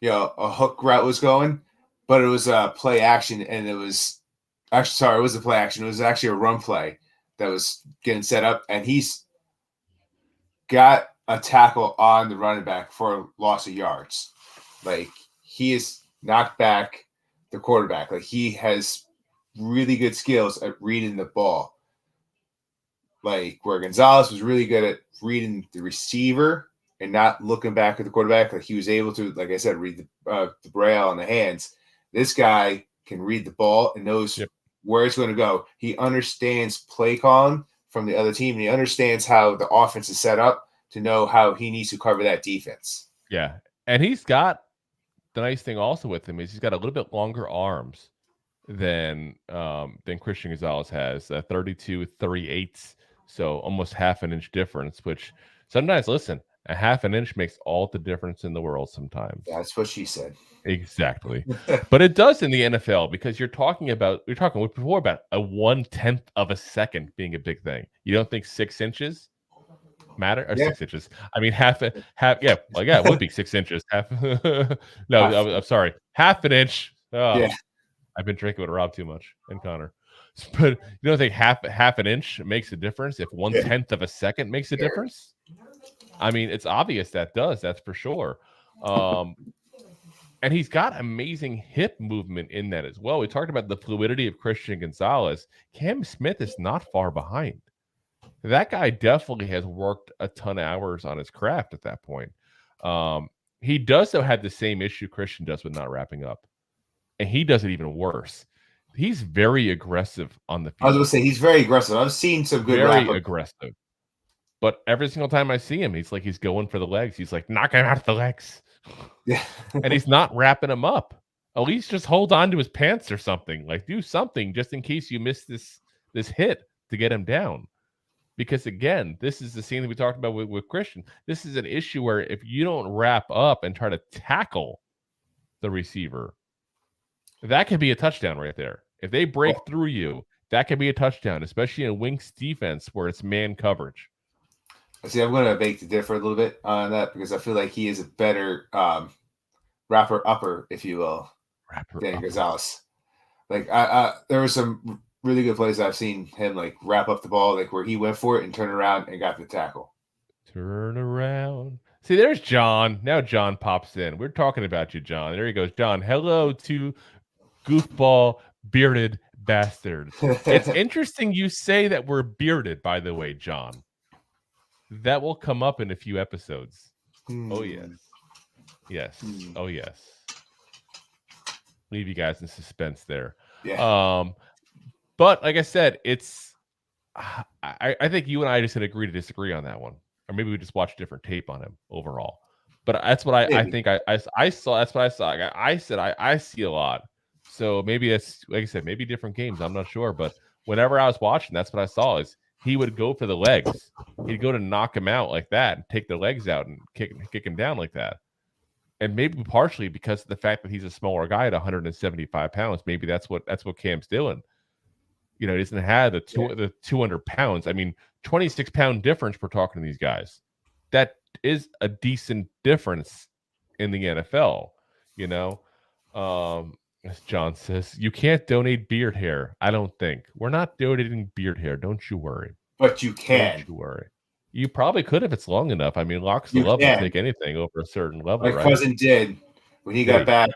a hook route was going, but it was a play action, and it was it was a play action. It was actually a run play that was getting set up, and he's got a tackle on the running back for a loss of yards. He is knocked back the quarterback. He has really good skills at reading the ball. Where Gonzalez was really good at reading the receiver and not looking back at the quarterback. He was able to, like I said, read the braille on the hands. This guy can read the ball and knows where it's going to go. He understands play calling from the other team, and he understands how the offense is set up to know how he needs to cover that defense. Yeah, and he's got the nice thing also with him is he's got a little bit longer arms than Christian Gonzalez has, 32 3/8, so almost half an inch difference, which sometimes, listen, a half an inch makes all the difference in the world sometimes. That's what she said. Exactly. But it does in the NFL because you're talking before about a 1/10 of a second being a big thing. You don't think 6 inches matter or 6 inches? I mean, it would be 6 inches. I'm sorry, half an inch. I've been drinking with Rob too much and Connor. But you don't think half an inch makes a difference if 1/10 of a second makes a difference? I mean, it's obvious that does. That's for sure. And he's got amazing hip movement in that as well. We talked about the fluidity of Christian Gonzalez. Cam Smith is not far behind. That guy definitely has worked a ton of hours on his craft at that point. He does, though, have the same issue Christian does with not wrapping up. And he does it even worse. He's very aggressive on the field. I was going to say, he's very aggressive. I've seen some good very aggressive. But every single time I see him, he's going for the legs. He's like, knock him out the legs. Yeah. And he's not wrapping him up. At least just hold on to his pants or something. Do something just in case you miss this hit to get him down. Because, again, this is the scene that we talked about with Christian. This is an issue where if you don't wrap up and try to tackle the receiver, that could be a touchdown right there. If they break through you, that could be a touchdown, especially in Wink's defense where it's man coverage. See, I'm going to beg to differ a little bit on that because I feel like he is a better wrapper upper, if you will, than Gonzalez. There were some really good plays I've seen him wrap up the ball, where he went for it and turned around and got the tackle. Turn around. See, there's John. Now John pops in. We're talking about you, John. There he goes. John, hello to goofball bearded bastard. It's interesting you say that we're bearded, by the way, John. That will come up in a few episodes. Oh, yes. Yes. Oh, yes. Leave you guys in suspense there. Yeah. But like I said, it's I think you and I just had agree to disagree on that one. Or maybe we just watched different tape on him overall. But that's what I think I saw. That's what I saw. I said I see a lot. So maybe that's, like I said, maybe different games. I'm not sure. But whenever I was watching, that's what I saw is he would go for the legs. He'd go to knock him out like that and take the legs out and kick him down like that. And maybe partially because of the fact that he's a smaller guy at 175 pounds. Maybe that's what Cam's doing. He doesn't have the 200 pounds. I mean, 26-pound difference we're talking to these guys. That is a decent difference in the NFL, As John says, you can't donate beard hair. I don't think. We're not donating beard hair. Don't you worry. But you can. Don't you worry. You probably could if it's long enough. I mean, Locks the You Love will can. take anything over a certain level, My right? cousin did when he got back.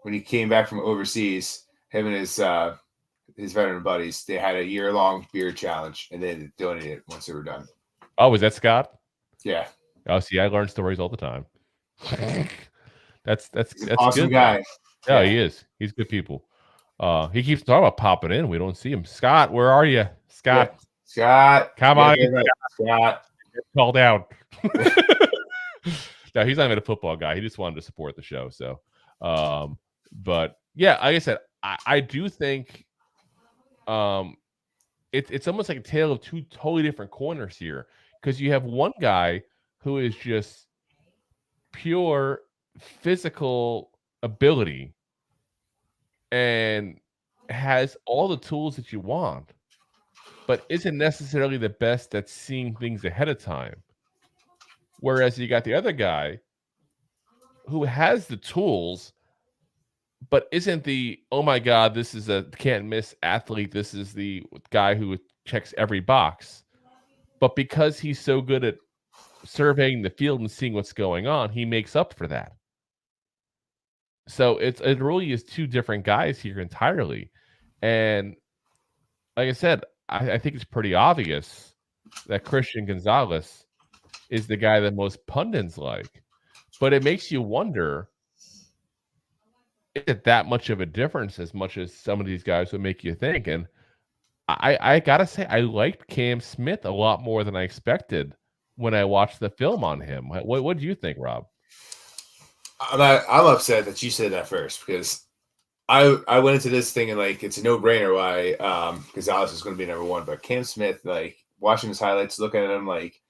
When he came back from overseas, him and his veteran buddies, they had a year-long beard challenge, and they donated it once they were done. Oh, was that Scott? Yeah. Oh, see, I learn stories all the time. That's awesome good, guy. Yeah, he is. He's good people. He keeps talking about popping in. We don't see him. Scott, where are you? Scott. Yeah. Scott. Come on. Scott. Call down. No, he's not even a football guy. He just wanted to support the show. So, but yeah, like I said, I do think it's almost like a tale of two totally different corners here, because you have one guy who is just pure physical ability and has all the tools that you want, but isn't necessarily the best at seeing things ahead of time. Whereas you got the other guy who has the tools, but isn't the, oh my God, this is a can't miss athlete. This is the guy who checks every box. But because he's so good at surveying the field and seeing what's going on, he makes up for that. So it really is two different guys here entirely. And like I said, I think it's pretty obvious that Christian Gonzalez is the guy that most pundits like. But it makes you wonder, is it that much of a difference as much as some of these guys would make you think? And I got to say, I liked Cam Smith a lot more than I expected when I watched the film on him. What do you think, Rob? I'm upset that you said that first, because I went into this thinking like it's a no-brainer why Gonzalez is going to be number one. But Cam Smith, like watching his highlights, looking at him, like,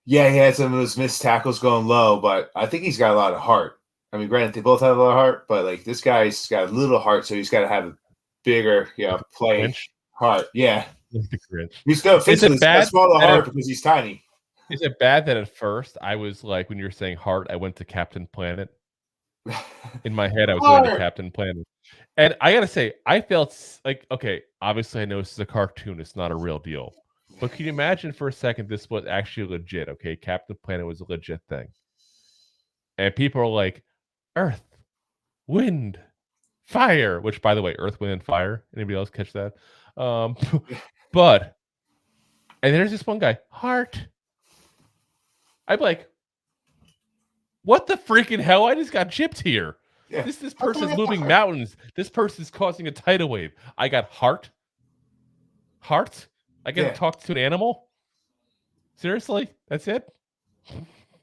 yeah, he had some of those missed tackles going low, but I think he's got a lot of heart. I mean, granted, they both have a lot of heart, but like this guy's got a little heart, so he's got to have a bigger, play heart. Yeah, he's got physically a smaller heart because he's tiny. Is it bad that at first I was like, when you were saying heart, I went to Captain Planet? In my head, I was going to Captain Planet. And I got to say, I felt like, okay, obviously I know this is a cartoon. It's not a real deal. But can you imagine for a second this was actually legit, okay? Captain Planet was a legit thing. And people are like, Earth, Wind, Fire, which, by the way, Earth, Wind, and Fire. Anybody else catch that? But, and there's this one guy, Heart. I'm like, what the freaking hell? I just got gypped here. Yeah. This person's moving mountains. This person's causing a tidal wave. I got heart. I get to talk to an animal. Seriously, that's it.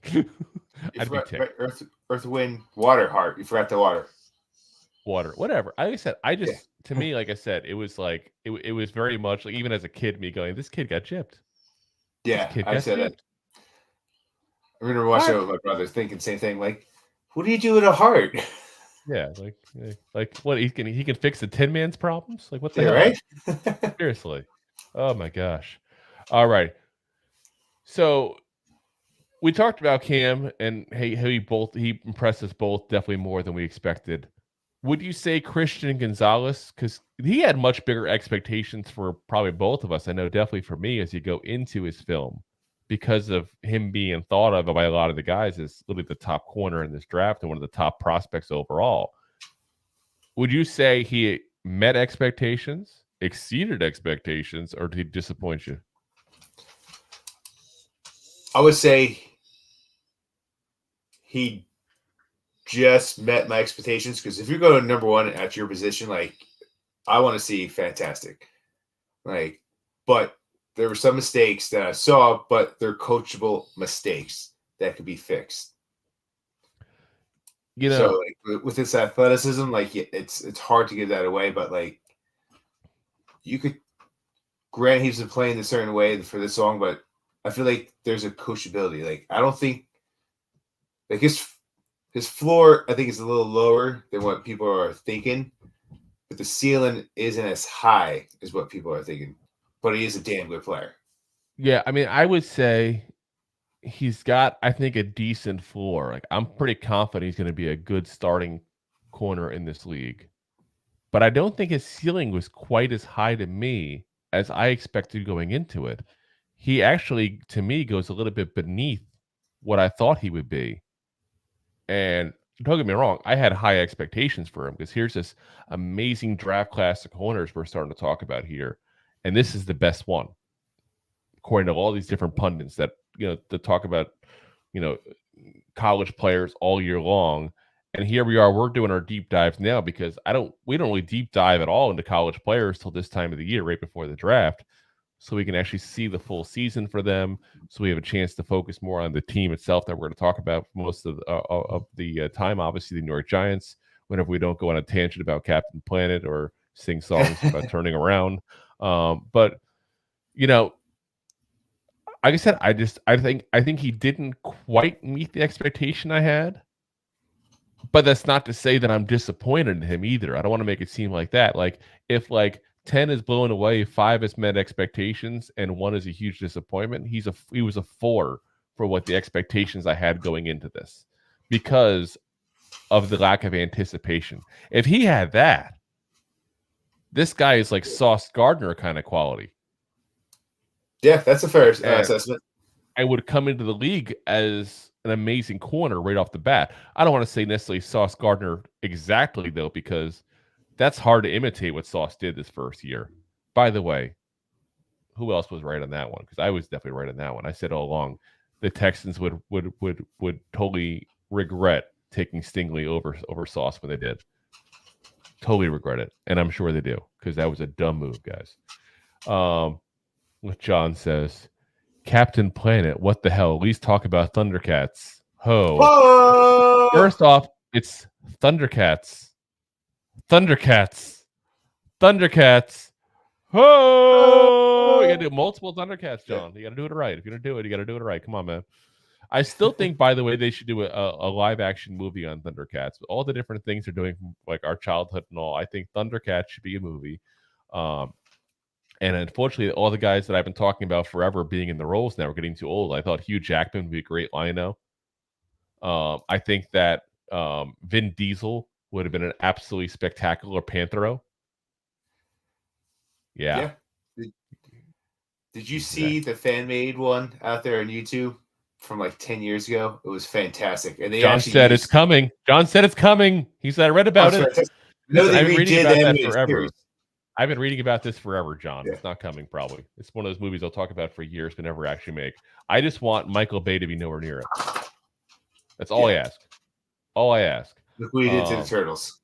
I'd be ticked. Earth, wind, water, heart. You forgot the water. Water, whatever. Like I said, to me, like I said, it was like it was very much like, even as a kid, me going, this kid got gypped. Yeah, I said it. I remember watching it with my brother, thinking the same thing. Like, what do you do with a heart? Yeah, like what he can fix the Tin Man's problems? Like, what the hell? Right? Seriously. Oh my gosh. All right. So we talked about Cam and he impressed us both definitely more than we expected. Would you say Christian Gonzalez, because he had much bigger expectations for probably both of us, I know definitely for me, as you go into his film, because of him being thought of by a lot of the guys as literally the top corner in this draft and one of the top prospects overall. Would you say he met expectations, exceeded expectations, or did he disappoint you? I would say he just met my expectations, because if you go to number one at your position, like, I want to see fantastic. Like, but there were some mistakes that I saw, but they're coachable mistakes that could be fixed. So like, with this athleticism, like, it's hard to give that away, but like, you could grant he's been playing a certain way for this song, but I feel like there's a coachability. Like, I don't think like his floor, I think, is a little lower than what people are thinking, but the ceiling isn't as high as what people are thinking. But he is a damn good player. Yeah, I mean, I would say he's got, I think, a decent floor. Like, I'm pretty confident he's going to be a good starting corner in this league. But I don't think his ceiling was quite as high to me as I expected going into it. He actually, to me, goes a little bit beneath what I thought he would be. And don't get me wrong, I had high expectations for him because here's this amazing draft class of corners we're starting to talk about here. And this is the best one, according to all these different pundits that, that talk about, college players all year long. And here we are, we're doing our deep dives now because we don't really deep dive at all into college players till this time of the year, right before the draft. So we can actually see the full season for them. So we have a chance to focus more on the team itself that we're going to talk about most of the time. Obviously, the New York Giants, whenever we don't go on a tangent about Captain Planet or sing songs about turning around. But, like I said, I think he didn't quite meet the expectation I had. But that's not to say that I'm disappointed in him either. I don't want to make it seem like that. Like, if 10 is blown away, 5 has met expectations, and 1 is a huge disappointment, he was a 4 for what the expectations I had going into this because of the lack of anticipation. If he had that, this guy is like Sauce Gardner kind of quality. Yeah, that's a fair assessment. I would come into the league as an amazing corner right off the bat. I don't want to say necessarily Sauce Gardner exactly, though, because that's hard to imitate what Sauce did this first year. By the way, who else was right on that one? Because I was definitely right on that one. I said all along the Texans would totally regret taking Stingley over Sauce when they did. Totally regret it, and I'm sure they do because that was a dumb move, guys. What John says. Captain Planet, what the hell? At least talk about Thundercats. Whoa! First off, it's Thundercats. Thundercats. Ho! You gotta do multiple Thundercats, John. You gotta do it right. If you're gonna do it, you gotta do it right. Come on, man. I still think, by the way, they should do a live action movie on Thundercats. All the different things they're doing from like our childhood and all. I think Thundercats should be a movie. And unfortunately, all the guys that I've been talking about forever being in the roles now are getting too old. I thought Hugh Jackman would be a great Lion-O. I think that Vin Diesel would have been an absolutely spectacular Panthero. Yeah. Did you see the fan-made one out there on YouTube from like 10 years ago? It was fantastic. And they John said it's coming. John said it's coming. He said I read about it. No, they redid that forever. Series. I've been reading about this forever, John. Yeah. It's not coming, probably. It's one of those movies I'll talk about for years but never actually make. I just want Michael Bay to be nowhere near it. That's all I ask. All I ask. Look what he did to the Turtles.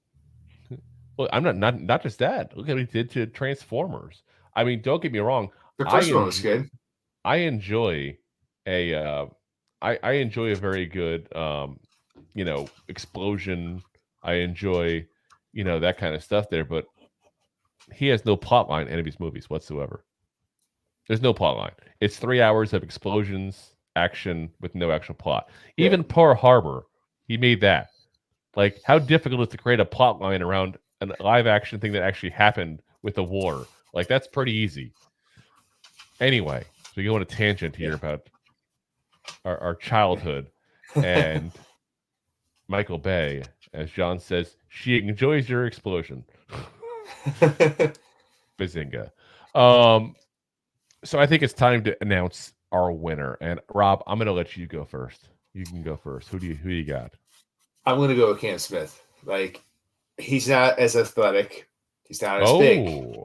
Well, I'm not just that. Look at what he did to Transformers. I mean, don't get me wrong. The first one was good. I enjoy a very good explosion. I enjoy, that kind of stuff there, but he has no plot line in any of his movies whatsoever. There's no plot line. It's 3 hours of explosions, action with no actual plot. Yeah. Even Pearl Harbor, he made that. Like, how difficult is to create a plot line around a live action thing that actually happened with a war? Like, that's pretty easy. Anyway, so we go on a tangent here about our childhood and Michael Bay, as John says, she enjoys your explosion. Bazinga. So I think it's time to announce our winner. And Rob, I'm going to let you go first. You can go first. Who you got? I'm going to go with Cam Smith. Like, he's not as athletic. He's not as big.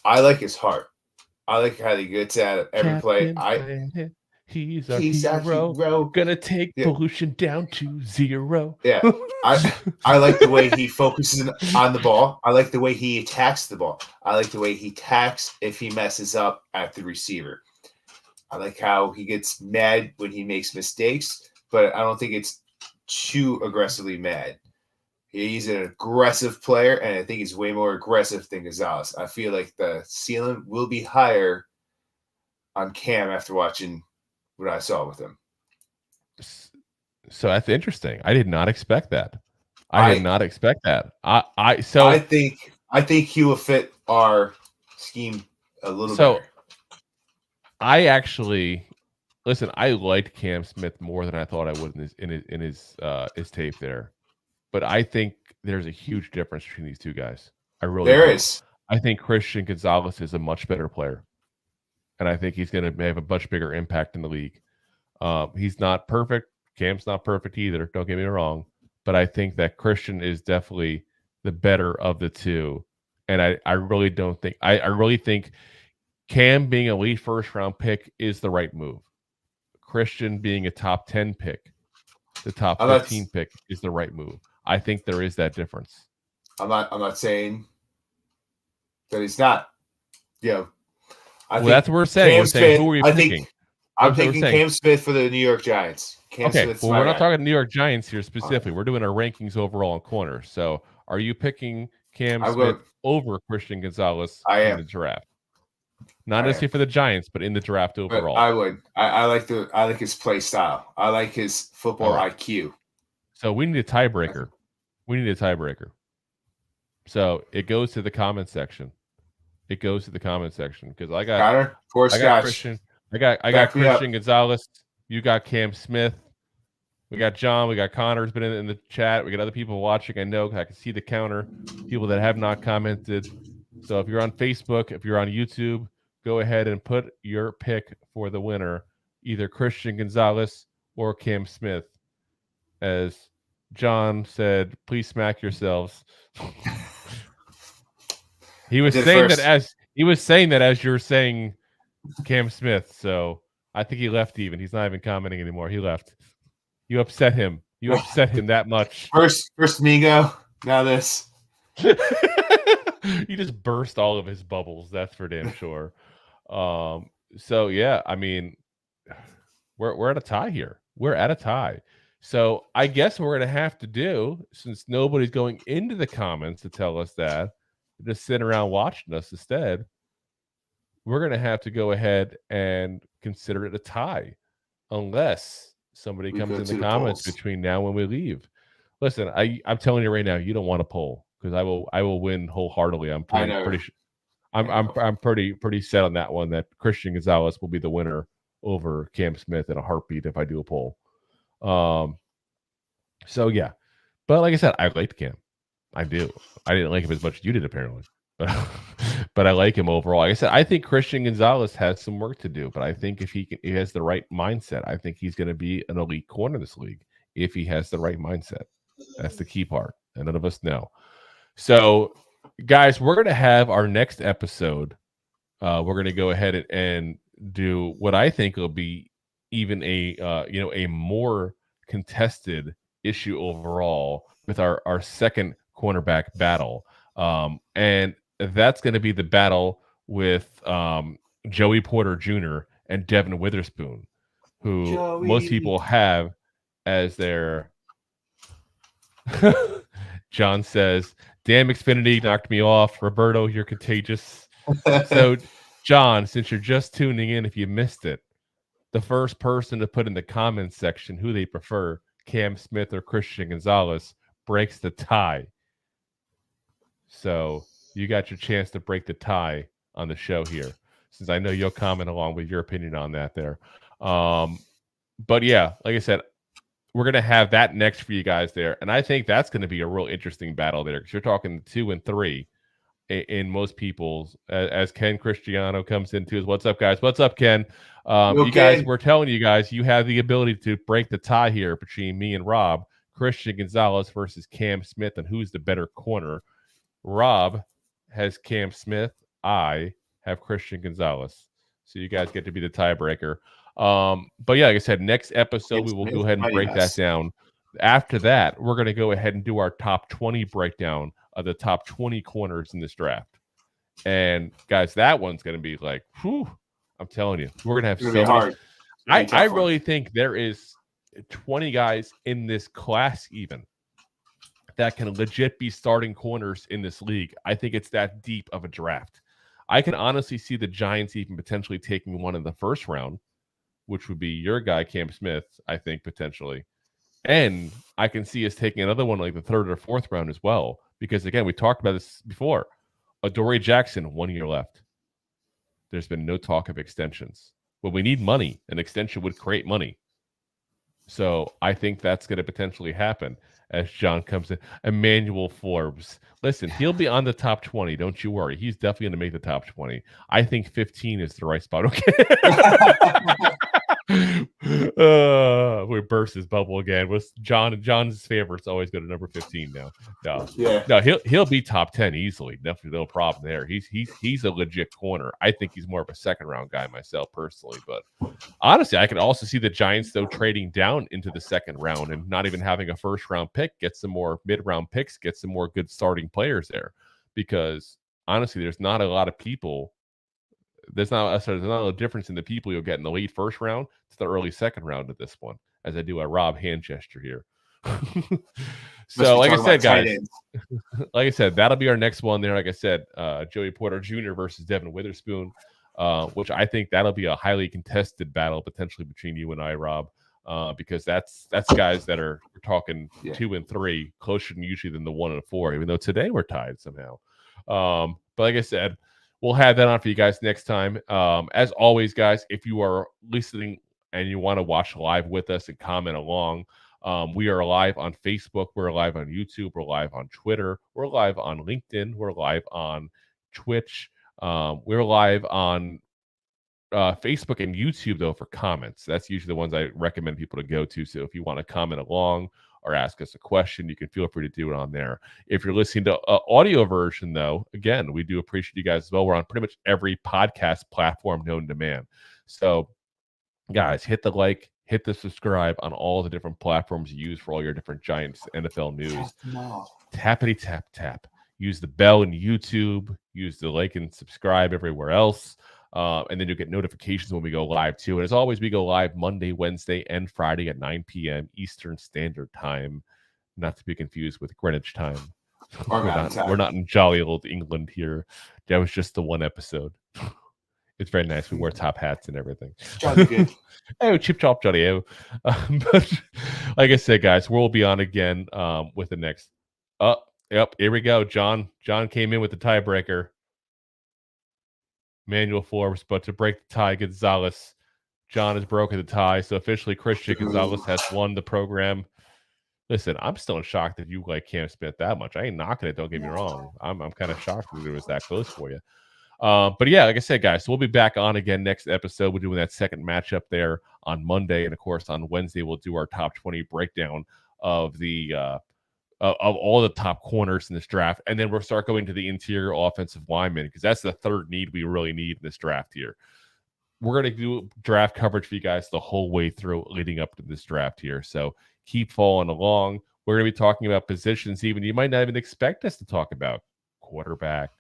I like his heart. I like how he gets at every play. He's a hero. Gonna take pollution down to 0. Yeah. I like the way he focuses on the ball. I like the way he attacks the ball. I like the way he attacks if he messes up at the receiver. I like how he gets mad when he makes mistakes, but I don't think it's too aggressively mad. He's an aggressive player, and I think he's way more aggressive than Gonzalez. I feel like the ceiling will be higher on Cam after watching what I saw with him. So that's interesting. I did not expect that. I did not expect that. I think he will fit our scheme a little better. I actually listen. I liked Cam Smith more than I thought I would in his tape there, but I think there's a huge difference between these two guys. I really There do. is. I think Christian Gonzalez is a much better player, and I think he's going to have a much bigger impact in the league. He's not perfect. Cam's not perfect either. Don't get me wrong, but I think that Christian is definitely the better of the two, and I really don't think I really think Cam being a late first round pick is the right move. Christian being a top 10 pick, the top 15 pick is the right move. I think there is that difference. I'm not saying that he's not. Well, that's what we're saying. We're saying, who are you picking? I'm picking Cam Smith for the New York Giants. We're not talking New York Giants here specifically. We're doing our rankings overall in corners. So are you picking Cam Smith over Christian Gonzalez in the draft? Not necessarily for the Giants, but in the draft overall. But I would. I like his play style. I like his football IQ. So we need a tiebreaker. So it goes to the comment section. Because I got Christian. I got Christian Gonzalez. You got Cam Smith. We got John. We got Connor's been in the chat. We got other people watching. I know I can see the counter. People that have not commented. So if you're on Facebook, if you're on YouTube, go ahead and put your pick for the winner, either Christian Gonzalez or Cam Smith. As John said, please smack yourselves. He was saying that as you're saying Cam Smith. So I think he left even. He's not even commenting anymore. He left. You upset him. You upset him that much. First Migo, now this. You just burst all of his bubbles. That's for damn sure. So yeah, I mean, we're at a tie here. We're at a tie. So I guess what we're gonna have to do, since nobody's going into the comments to tell us that, just sitting around watching us instead, we're gonna have to go ahead and consider it a tie, unless somebody comes in the comments between now and we leave. Listen, I'm telling you right now, you don't want to poll because I will win wholeheartedly. I'm pretty sure. I'm pretty set on that one that Christian Gonzalez will be the winner over Cam Smith in a heartbeat if I do a poll. So yeah, but like I said, I liked Cam. I do. I didn't like him as much as you did apparently, but I like him overall. Like I said, I think Christian Gonzalez has some work to do, but I think if he has the right mindset, I think he's going to be an elite corner in this league if he has the right mindset. That's the key part, and none of us know. So, guys, we're going to have our next episode. We're going to go ahead and do what I think will be even a more contested issue overall with our second cornerback battle. And that's going to be the battle with Joey Porter Jr. and Devon Witherspoon, who most people have as their John says, damn, Xfinity knocked me off. Roberto, you're contagious. So, John, since you're just tuning in, if you missed it, the first person to put in the comments section who they prefer, Cam Smith or Christian Gonzalez, breaks the tie. So you got your chance to break the tie on the show here, since I know you'll comment along with your opinion on that there. But yeah, like I said, we're going to have that next for you guys there. And I think that's going to be a real interesting battle there because you're talking 2 and 3 in most people's, as Ken Cristiano comes into us. What's up, guys? What's up, Ken? You guys, we're telling you guys, you have the ability to break the tie here between me and Rob. Christian Gonzalez versus Cam Smith, and who's the better corner? Rob has Cam Smith. I have Christian Gonzalez. So you guys get to be the tiebreaker. But yeah, like I said, next episode we will go ahead and break that down. After that, we're going to go ahead and do our top 20 breakdown of the top 20 corners in this draft. And guys, that one's going to be like, whew, I'm telling you, we're going to have so many. I really think there is 20 guys in this class even that can legit be starting corners in this league. I think it's that deep of a draft. I can honestly see the Giants even potentially taking one in the first round, which would be your guy, Cam Smith, I think, potentially. And I can see us taking another one like the third or fourth round as well. Because again, we talked about this before. Adoree Jackson, 1 year left. There's been no talk of extensions. When we need money, an extension would create money. So I think that's going to potentially happen as John comes in. Emmanuel Forbes. Listen, he'll be on the top 20. Don't you worry. He's definitely going to make the top 20. I think 15 is the right spot. Okay. We burst his bubble again. Was John's favorites always go to number 15 now? No, he'll be top 10 easily. Definitely no problem there. He's a legit corner. I think he's more of a second round guy myself personally, but honestly, I could also see the Giants though trading down into the second round and not even having a first round pick, get some more mid round picks, get some more good starting players there, because honestly, there's not a lot of people. There's not a difference in the people you'll get in the late first round to the early second round of this one, as I do a Rob hand gesture here. So, like I said, guys, like I said, that'll be our next one there. Like I said, Joey Porter Jr. versus Devon Witherspoon, which I think that'll be a highly contested battle potentially between you and I, Rob, because that's guys that are we're talking 2 and 3, closer than usually than the 1 and 4, even though today we're tied somehow. But like I said, we'll have that on for you guys next time. As always, guys, if you are listening and you want to watch live with us and comment along, we are live on Facebook. We're live on YouTube. We're live on Twitter. We're live on LinkedIn. We're live on Twitch. We're live on Facebook and YouTube, though, for comments. That's usually the ones I recommend people to go to. So if you want to comment along or ask us a question, you can feel free to do it on there. If you're listening to audio version, though, again, we do appreciate you guys as well. We're on pretty much every podcast platform known to man. So, guys, hit the like, hit the subscribe on all the different platforms you use for all your different Giants NFL news. Tappity tap tap. Use the bell in YouTube. Use the like and subscribe everywhere else. And then you'll get notifications when we go live too. And as always, we go live Monday, Wednesday, and Friday at 9 p.m. Eastern Standard Time, not to be confused with Greenwich time. We're not in jolly old England here. That was just the one episode. It's very nice. We wear top hats and everything. Oh, chip chop Johnny. Oh. But like I said, guys, we'll be on again with the next. Yep, here we go. John came in with the tiebreaker. Emmanuel Forbes, but to break the tie, Gonzalez. John has broken the tie, so officially Christian Gonzalez has won the program. Listen, I'm still in shock that you like Cam Smith that much. I ain't knocking it, don't get me wrong. I'm kind of shocked that it was that close for you. But yeah, like I said, guys, so we'll be back on again next episode. We're doing that second matchup there on Monday, and of course on Wednesday we'll do our top 20 breakdown of the of all the top corners in this draft, and then we'll start going to the interior offensive linemen, because that's the third need we really need in this draft here. We're going to do draft coverage for you guys the whole way through leading up to this draft here, so keep following along. We're going to be talking about positions even you might not even expect us to talk about. Quarterback,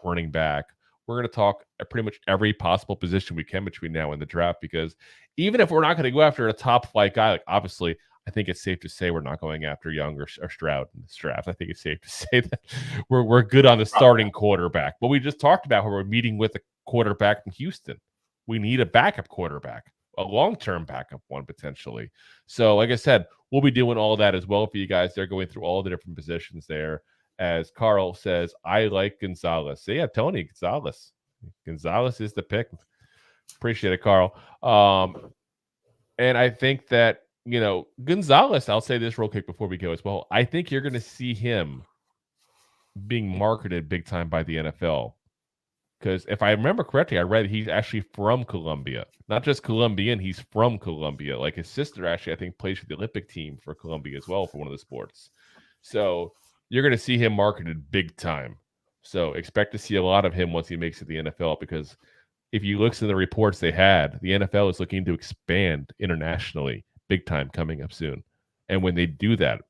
running back. We're going to talk pretty much every possible position we can between now and the draft, because even if we're not going to go after a top flight guy, like obviously I think it's safe to say we're not going after Young or Stroud in this draft. I think it's safe to say that we're good on the starting quarterback. But we just talked about how we're meeting with a quarterback in Houston. We need a backup quarterback, a long-term backup one potentially. So like I said, we'll be doing all that as well for you guys. They're going through all the different positions there. As Carl says, I like Gonzalez. So yeah, Tony Gonzalez. Gonzalez is the pick. Appreciate it, Carl. And I think that, you know, Gonzalez, I'll say this real quick before we go as well. I think you're going to see him being marketed big time by the NFL. Because if I remember correctly, I read he's actually from Colombia. Not just Colombian, he's from Colombia. Like his sister actually, I think, plays for the Olympic team for Colombia as well for one of the sports. So you're going to see him marketed big time. So expect to see a lot of him once he makes it to the NFL, because if you look at the reports they had, the NFL is looking to expand internationally big time coming up soon. And when they do that,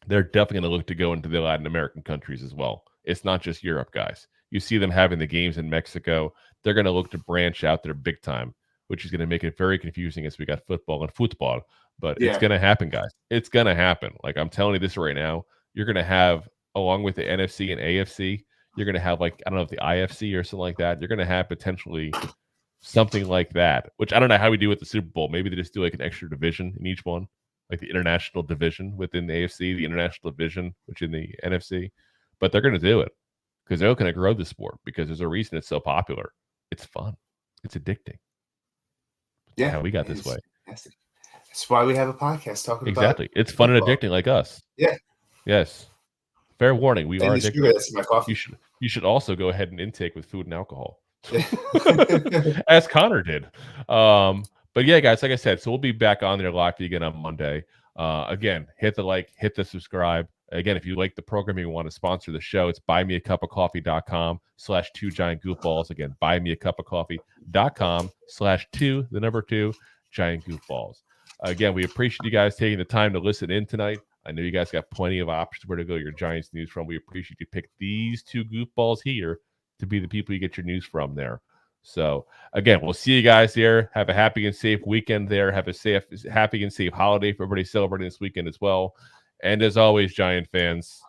they're definitely going to look to go into the Latin American countries as well. It's not just Europe, guys. You see them having the games in Mexico. They're going to look to branch out there big time, which is going to make it very confusing as we got football. But it's going to happen, guys. It's going to happen. Like I'm telling you this right now, you're going to have, along with the NFC and AFC, you're going to have like, I don't know if the IFC or something like that. You're going to have potentially something like that, which I don't know how we do with the Super Bowl. Maybe they just do like an extra division in each one. like the international division within the AFC, the international division within the NFC. But they're going to do it because they're going to grow the sport because there's a reason it's so popular. It's fun. It's addicting. Yeah, how we got this way. That's why we have a podcast talking about exactly. It's fun and addicting like us. Yeah. Yes. Fair warning. We are addicted. That's my coffee. You should also go ahead and intake with food and alcohol. As Connor did. But yeah, guys, like I said, so we'll be back on there live again on Monday. Again, hit the like, hit the subscribe. Again, if you like the program and you want to sponsor the show, it's buymeacupofcoffee.com/2giantgoofballs. Again, buymeacupofcoffee.com/2giantgoofballs. Again, we appreciate you guys taking the time to listen in tonight. I know you guys got plenty of options where to go your Giants news from. We appreciate you pick these two goofballs here to be the people you get your news from there. So, again, we'll see you guys there. Have a happy and safe weekend there. Have a happy and safe holiday for everybody celebrating this weekend as well. And as always, Giant fans,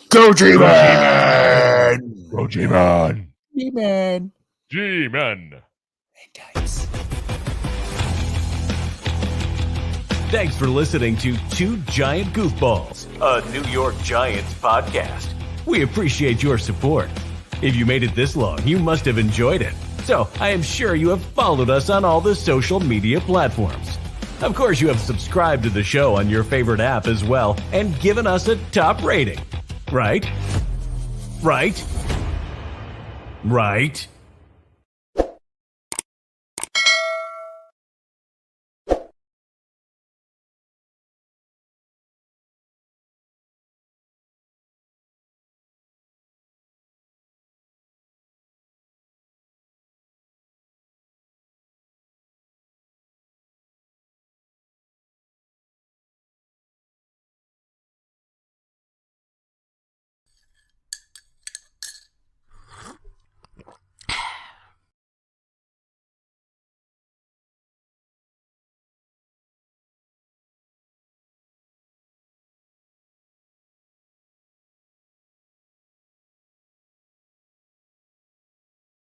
go G-Man! Go G-Man! G-Man! G-Man! Hey, guys. Thanks for listening to Two Giant Goofballs, a New York Giants podcast. We appreciate your support. If you made it this long, you must have enjoyed it. So I am sure you have followed us on all the social media platforms. Of course, you have subscribed to the show on your favorite app as well and given us a top rating. Right? Right? Right?